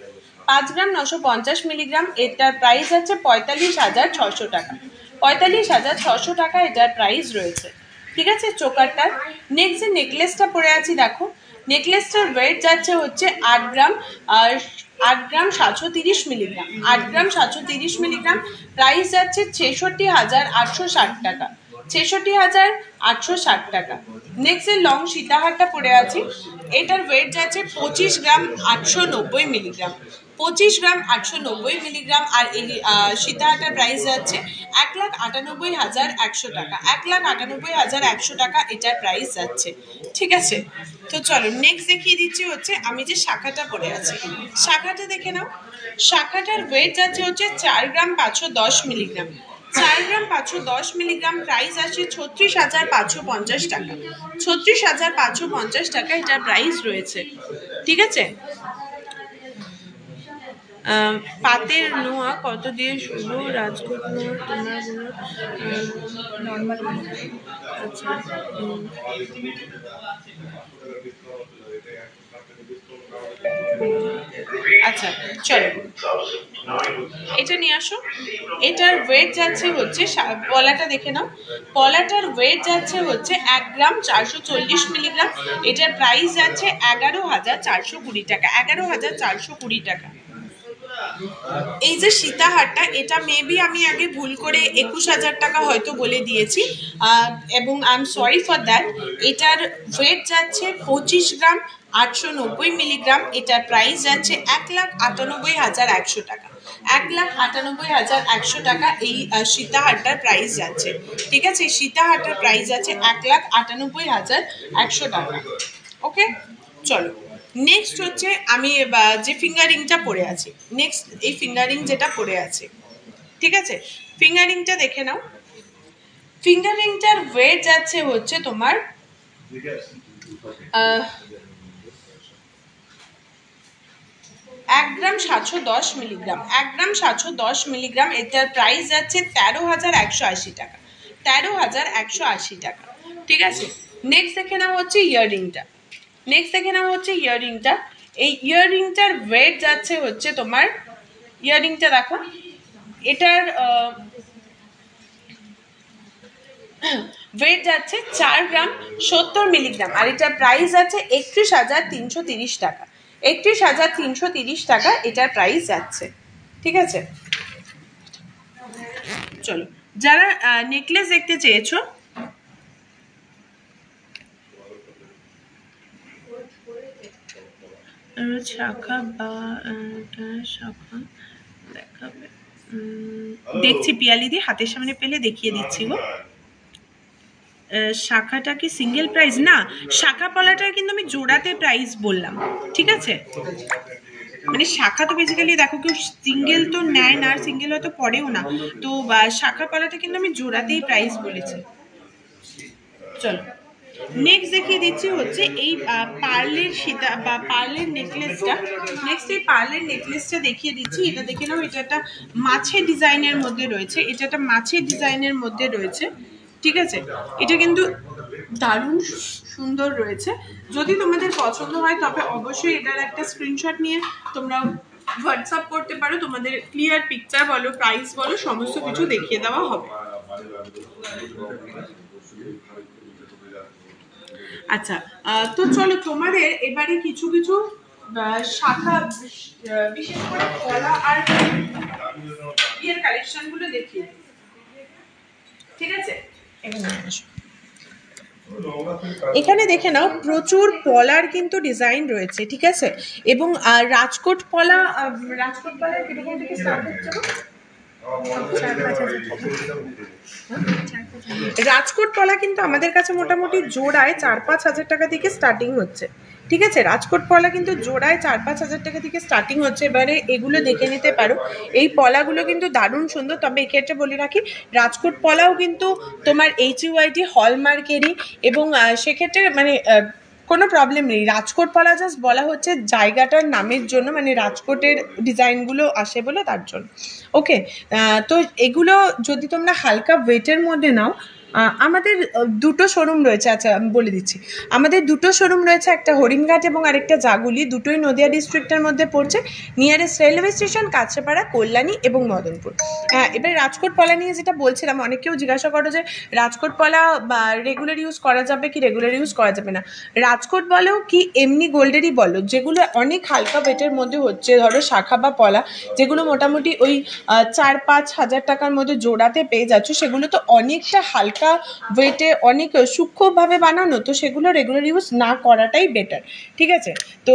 [SPEAKER 1] 5 গ্রাম 950 মিলিগ্রাম, এটার প্রাইস আছে 45,600 টাকা, 45,600 টাকা এটার প্রাইস রয়েছে, ঠিক আছে চোকারটার। নেক্সট যে নেকলেসটা পরে আছি দেখো, নেকলেসটার ওয়েট যাচ্ছে হচ্ছে 8 গ্রাম 730 মিলিগ্রাম, 8 গ্রাম 730 মিলিগ্রাম, প্রাইস যাচ্ছে 66,860 টাকা, 66,860 টাকা। নেক্সট এর লং সীতাহারটা পরে আছি, এটার ওয়েট যাচ্ছে 25 গ্রাম 890 মিলিগ্রাম, 25 গ্রাম 890 মিলিগ্রাম, আর এই সীতাহারটার প্রাইস যাচ্ছে 1,98,100 টাকা, 1,98,100 টাকা এটার প্রাইস যাচ্ছে, ঠিক আছে। তো চলো নেক্সট দেখিয়ে দিচ্ছি হচ্ছে আমি যে শাখাটা পরে আছি, শাখাটা দেখে নাও, শাখাটার ওয়েট যাচ্ছে হচ্ছে 4 গ্রাম 510 মিলিগ্রাম, 4 গ্রাম 510 মিলিগ্রাম, প্রাইস আছে 36,550 টাকা, 36,550 টাকা এটার প্রাইস রয়েছে, ঠিক আছে। পাতের নোয়া কত দিয়ে শুরু? রাজকোট নোয়া, তোমার নর্মাল, আচ্ছা আচ্ছা আচ্ছা চলো এটা নিয়ে আসো। এটার ওয়েট যাচ্ছে হচ্ছে, পলাটা দেখে নাও, পলাটার ওয়েট যাচ্ছে হচ্ছে 1 গ্রাম 440 মিলিগ্রাম। এটার প্রাইস যাচ্ছে 11,420 টাকা, 11,420 টাকা। এই যে সীতাহারটা, এটা মেবি আমি আগে ভুল করে 21,000 টাকা হয়তো বলে দিয়েছি, এবং I am sorry for that. এটার ওয়েট যাচ্ছে 25 গ্রাম 890 মিলিগ্রাম। এটার প্রাইস যাচ্ছে 1,98,100 টাকা, 1,98,100 টাকা এই সীতাহারটার প্রাইস যাচ্ছে। ঠিক আছে, সীতাহারটার প্রাইস যাচ্ছে 1,98,100 টাকা। ওকে চলো নেক্সট হচ্ছে আমি যে ফিঙ্গারিংটা পরে আছি, নেক্সট এই ফিঙ্গারিং যেটা পরে আছে, ঠিক আছে, ফিঙ্গারিংটা দেখে নাও। ফিঙ্গারিংটার ওয়েট যাচ্ছে হচ্ছে তোমার 1 গ্রাম 710 মিলিগ্রাম, 1 গ্রাম 710 মিলিগ্রাম। এটার প্রাইস যাচ্ছে 13,180 টাকা, 13,180 টাকা। ঠিক আছে, নেক্সট দেখে নাও হচ্ছে ইয়াররিংটা, নেক্সট দেখে নাও হচ্ছে ইয়াররিংটা। এই ইয়াররিংটার ওয়েট যাচ্ছে হচ্ছে তোমার, ইয়াররিংটা দেখো, এটার ওয়েট যাচ্ছে 4 গ্রাম 70 মিলিগ্রাম, আর এটার প্রাইস যাচ্ছে 31,330 টাকা, 31,330 টাকা এটার প্রাইস যাচ্ছে। ঠিক আছে, চলো যারা নেকলেস দেখতে চেয়েছো, শাখা বা শাখা দেখাবে, দেখছি পিয়ালিদি হাতের সামনে পেলে দেখিয়ে দিচ্ছি গো। শাখাটা কি সিঙ্গেল প্রাইস? না, শাখা পলাটার কিন্তু আমি জোড়াতে প্রাইস বললাম। ঠিক আছে, মানে শাখা তো বেসিক্যালি দেখো কেউ সিঙ্গেল তো নেয় না, আর সিঙ্গেল হয়তো পড়েও না, তো শাখা পলাটা কিন্তু আমি জোড়াতেই প্রাইস বলেছি। চলো নেক্সট দেখিয়ে দিচ্ছি হচ্ছে এই পার্লের সীতা বা পার্লের নেকলেসটা। নেক্সট এই পার্লের নেকলেসটা দেখিয়ে দিচ্ছি। এটা দেখে নাও, এটা একটা মাছের ডিজাইনের মধ্যে রয়েছে, এটা একটা মাছের ডিজাইনের মধ্যে রয়েছে। ঠিক আছে, এটা কিন্তু দারুণ সুন্দর রয়েছে। যদি তোমাদের পছন্দ হয় তবে অবশ্যই এটার একটা স্ক্রিনশট নিয়ে তোমরা হোয়াটসঅ্যাপ করতে পারো, তোমাদের ক্লিয়ার পিকচার বলো, প্রাইস বলো, সমস্ত কিছু দেখিয়ে দেওয়া হবে। আচ্ছা, তো চলো তোমাদের এবারে কিছু কিছু শাখা, বিশেষ করে কলা আর বিয়ের কালেকশনগুলো দেখিয়ে। ঠিক আছে, এখানে দেখে নাও প্রচুর পলার কিন্তু ডিজাইন রয়েছে। ঠিক আছে, এবং রাজকোট পলা, রাজকোট পলার কিরকম থেকে স্টার্ট হচ্ছে? রাজকোট পলা কিন্তু আমাদের কাছে মোটামুটি জোড়ায় 4-5 হাজার টাকা থেকে স্টার্টিং হচ্ছে। ঠিক আছে, রাজকোট পলা কিন্তু জোড়ায় 4-5 হাজার টাকা থেকে স্টার্টিং হচ্ছে। এবারে এগুলো দেখে নিতে পারো, এই পলাগুলো কিন্তু দারুণ সুন্দর। তবে এক্ষেত্রে বলে রাখি, রাজকোট পলাও কিন্তু তোমার HUID হলমার্কেরই, এবং সেক্ষেত্রে মানে কোনো প্রবলেম নেই। রাজকোট পলা জাস্ট বলা হচ্ছে জায়গাটার নামের জন্য, মানে রাজকোটের ডিজাইনগুলো আসে বলে তার জন্য। ওকে, তো এগুলো যদি তোমরা হালকা ওয়েটের মধ্যে নাও, আমাদের দুটো শোরুম রয়েছে। আচ্ছা আমি বলে দিচ্ছি, আমাদের দুটো শোরুম রয়েছে, একটা হরিণঘাট এবং আরেকটা জাগুলি, দুটোই নদিয়া ডিস্ট্রিক্টের মধ্যে পড়ছে। Nearest railway station Kanchrapara, Kalyani এবং মদনপুর। এবার রাজকোট পলা নিয়ে যেটা বলছিলাম, অনেকেও জিজ্ঞাসা করো যে রাজকোট পলা রেগুলার ইউজ করা যাবে কি রেগুলার ইউজ করা যাবে না। রাজকোট বলো কি এমনি গোল্ডেরই বলো, যেগুলো অনেক হালকা ওয়েটের মধ্যে হচ্ছে, ধরো শাখা বা পলা, যেগুলো মোটামুটি ওই 4-5 হাজার টাকার মধ্যে জোড়াতে পেয়ে যাচ্ছ, সেগুলো তো অনেকটা হালকা ওয়েটে, অনেক সূক্ষ্মভাবে বানানো, তো সেগুলো রেগুলার ইউজ না করাটাই বেটার। ঠিক আছে, তো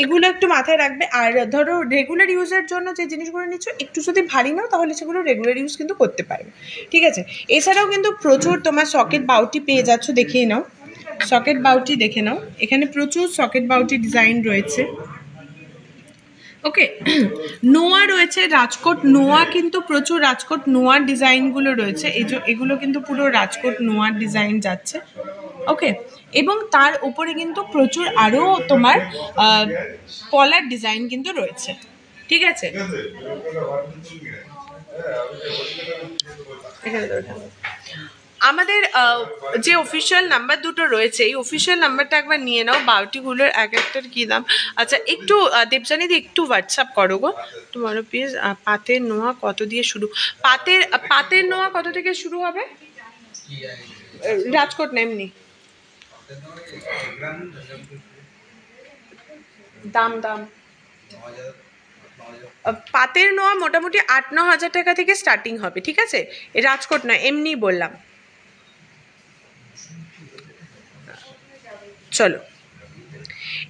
[SPEAKER 1] এগুলো একটু মাথায় রাখবে। আর ধরো রেগুলার ইউজের জন্য যে জিনিসগুলো নিচ্ছ একটু যদি ভারী নাও, তাহলে সেগুলো রেগুলার ইউজ কিন্তু করতে পারবে। ঠিক আছে, এছাড়াও কিন্তু প্রচুর তোমার সকেট বাউটি পেয়ে যাচ্ছ, দেখিয়ে নাও, সকেট বাউটি দেখে নাও, এখানে প্রচুর সকেট বাউটি ডিজাইন রয়েছে। ওকে, নোয়া রয়েছে, রাজকোট নোয়া কিন্তু প্রচুর রাজকোট নোয়ার ডিজাইনগুলো রয়েছে। এই যে এগুলো কিন্তু পুরো রাজকোট নোয়ার ডিজাইন যাচ্ছে। ওকে, এবং তার উপরে কিন্তু প্রচুর আরও তোমার পলার ডিজাইন কিন্তু রয়েছে। ঠিক আছে, আমাদের যে অফিসিয়াল নাম্বার দুটো রয়েছে এই অফিসিয়াল নাম্বারটা একবার নিয়ে নাও। বাউটিগুলোর এক একটার কী দাম? আচ্ছা একটু দেবযানীদি একটু হোয়াটসঅ্যাপ করো গো তোমার প্লিজ। পাতের নোয়া কত দিয়ে শুরু? পাতের নোয়া কত থেকে শুরু হবে? রাজকোট না এমনি দাম দাম? পাতের নোয়া মোটামুটি 8-9 হাজার টাকা থেকে স্টার্টিং হবে, ঠিক আছে? রাজকোট না এমনি বললাম। চলো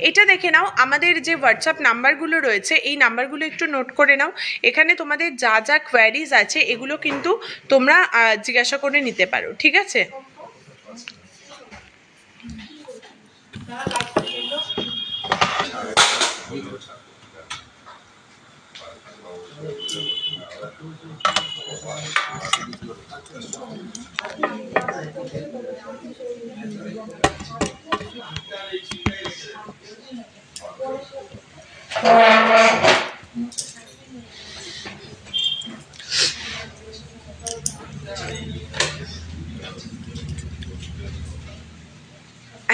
[SPEAKER 1] এটা দেখে নাও। আমাদের যে হোয়াটসঅ্যাপ নাম্বারগুলো রয়েছে এই নাম্বারগুলো একটু নোট করে নাও। এখানে তোমাদের যা যা কোয়ারিজ আছে এগুলো কিন্তু তোমরা জিজ্ঞাসা করে নিতে পারো, ঠিক আছে?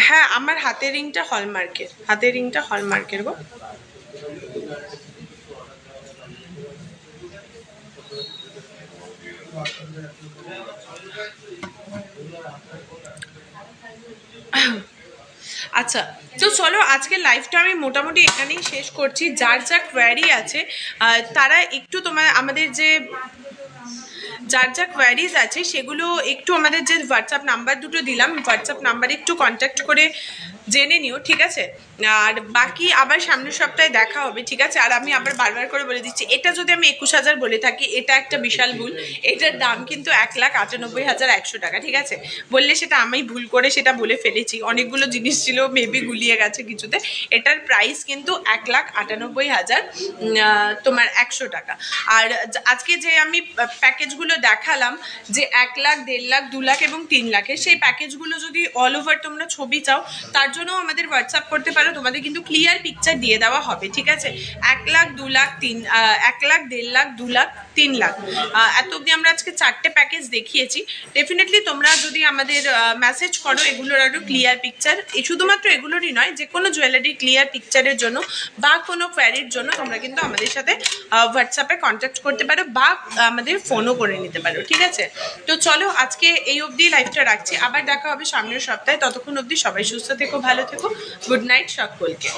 [SPEAKER 1] হ্যাঁ আমার হাতের রিংটা হলমার্কের গো। আচ্ছা তো চলো আজকে লাইভটা আমি মোটামুটি এখানেই শেষ করছি। যার যা কোয়ারি আছে তারা একটু আমাদের যে যার যা কোয়ারিজ আছে সেগুলো একটু আমাদের যে হোয়াটসঅ্যাপ নাম্বার দুটো দিলাম হোয়াটসঅ্যাপ নাম্বারে একটু কন্ট্যাক্ট করে জেনে নিও, ঠিক আছে? আর বাকি আবার সামনের সপ্তাহে দেখা হবে, ঠিক আছে? আর আমি আবার বারবার করে বলে দিচ্ছি, এটা যদি আমি 21,000 বলে থাকি এটা একটা বিশাল ভুল। এটার দাম কিন্তু 1,98,100 টাকা, ঠিক আছে? বললে সেটা আমি ভুল করে সেটা বলে ফেলেছি। অনেকগুলো জিনিস ছিল মেবি গুলিয়ে গেছে কিছুতে। এটার প্রাইস কিন্তু 1,98,000 তোমার 100 টাকা। আর আজকে যে আমি প্যাকেজগুলো দেখালাম যে 1 লাখ, 1.5 লাখ, 2 লাখ এবং 3 লাখের, সেই প্যাকেজগুলো যদি অল ওভার তোমরা ছবি চাও তার জন্য আমাদের হোয়াটসঅ্যাপ করতে পারো। তোমাদের কিন্তু ক্লিয়ার পিকচার দিয়ে দেওয়া হবে, ঠিক আছে? 1 লাখ, 2 লাখ, 1 লাখ, 1.5 লাখ, 2 লাখ, 3 লাখ, এত অবধি আমরা আজকে 4টে প্যাকেজ দেখিয়েছি। ডেফিনেটলি তোমরা যদি আমাদের মেসেজ করো এগুলোর আরও ক্লিয়ার পিকচার, শুধুমাত্র এগুলোরই নয়, যে কোনো জুয়েলারি ক্লিয়ার পিকচারের জন্য বা কোনো কোয়ারির জন্য তোমরা কিন্তু আমাদের সাথে হোয়াটসঅ্যাপে কন্ট্যাক্ট করতে পারো বা আমাদের ফোনও করে নিতে পারো, ঠিক আছে? তো চলো আজকে এই অবধি লাইভটা রাখছি, আবার দেখা হবে সামনের সপ্তাহে। ততক্ষণ অবধি সবাই সুস্থ থেকো, ভালো থেকো। গুড নাইট সকলকে।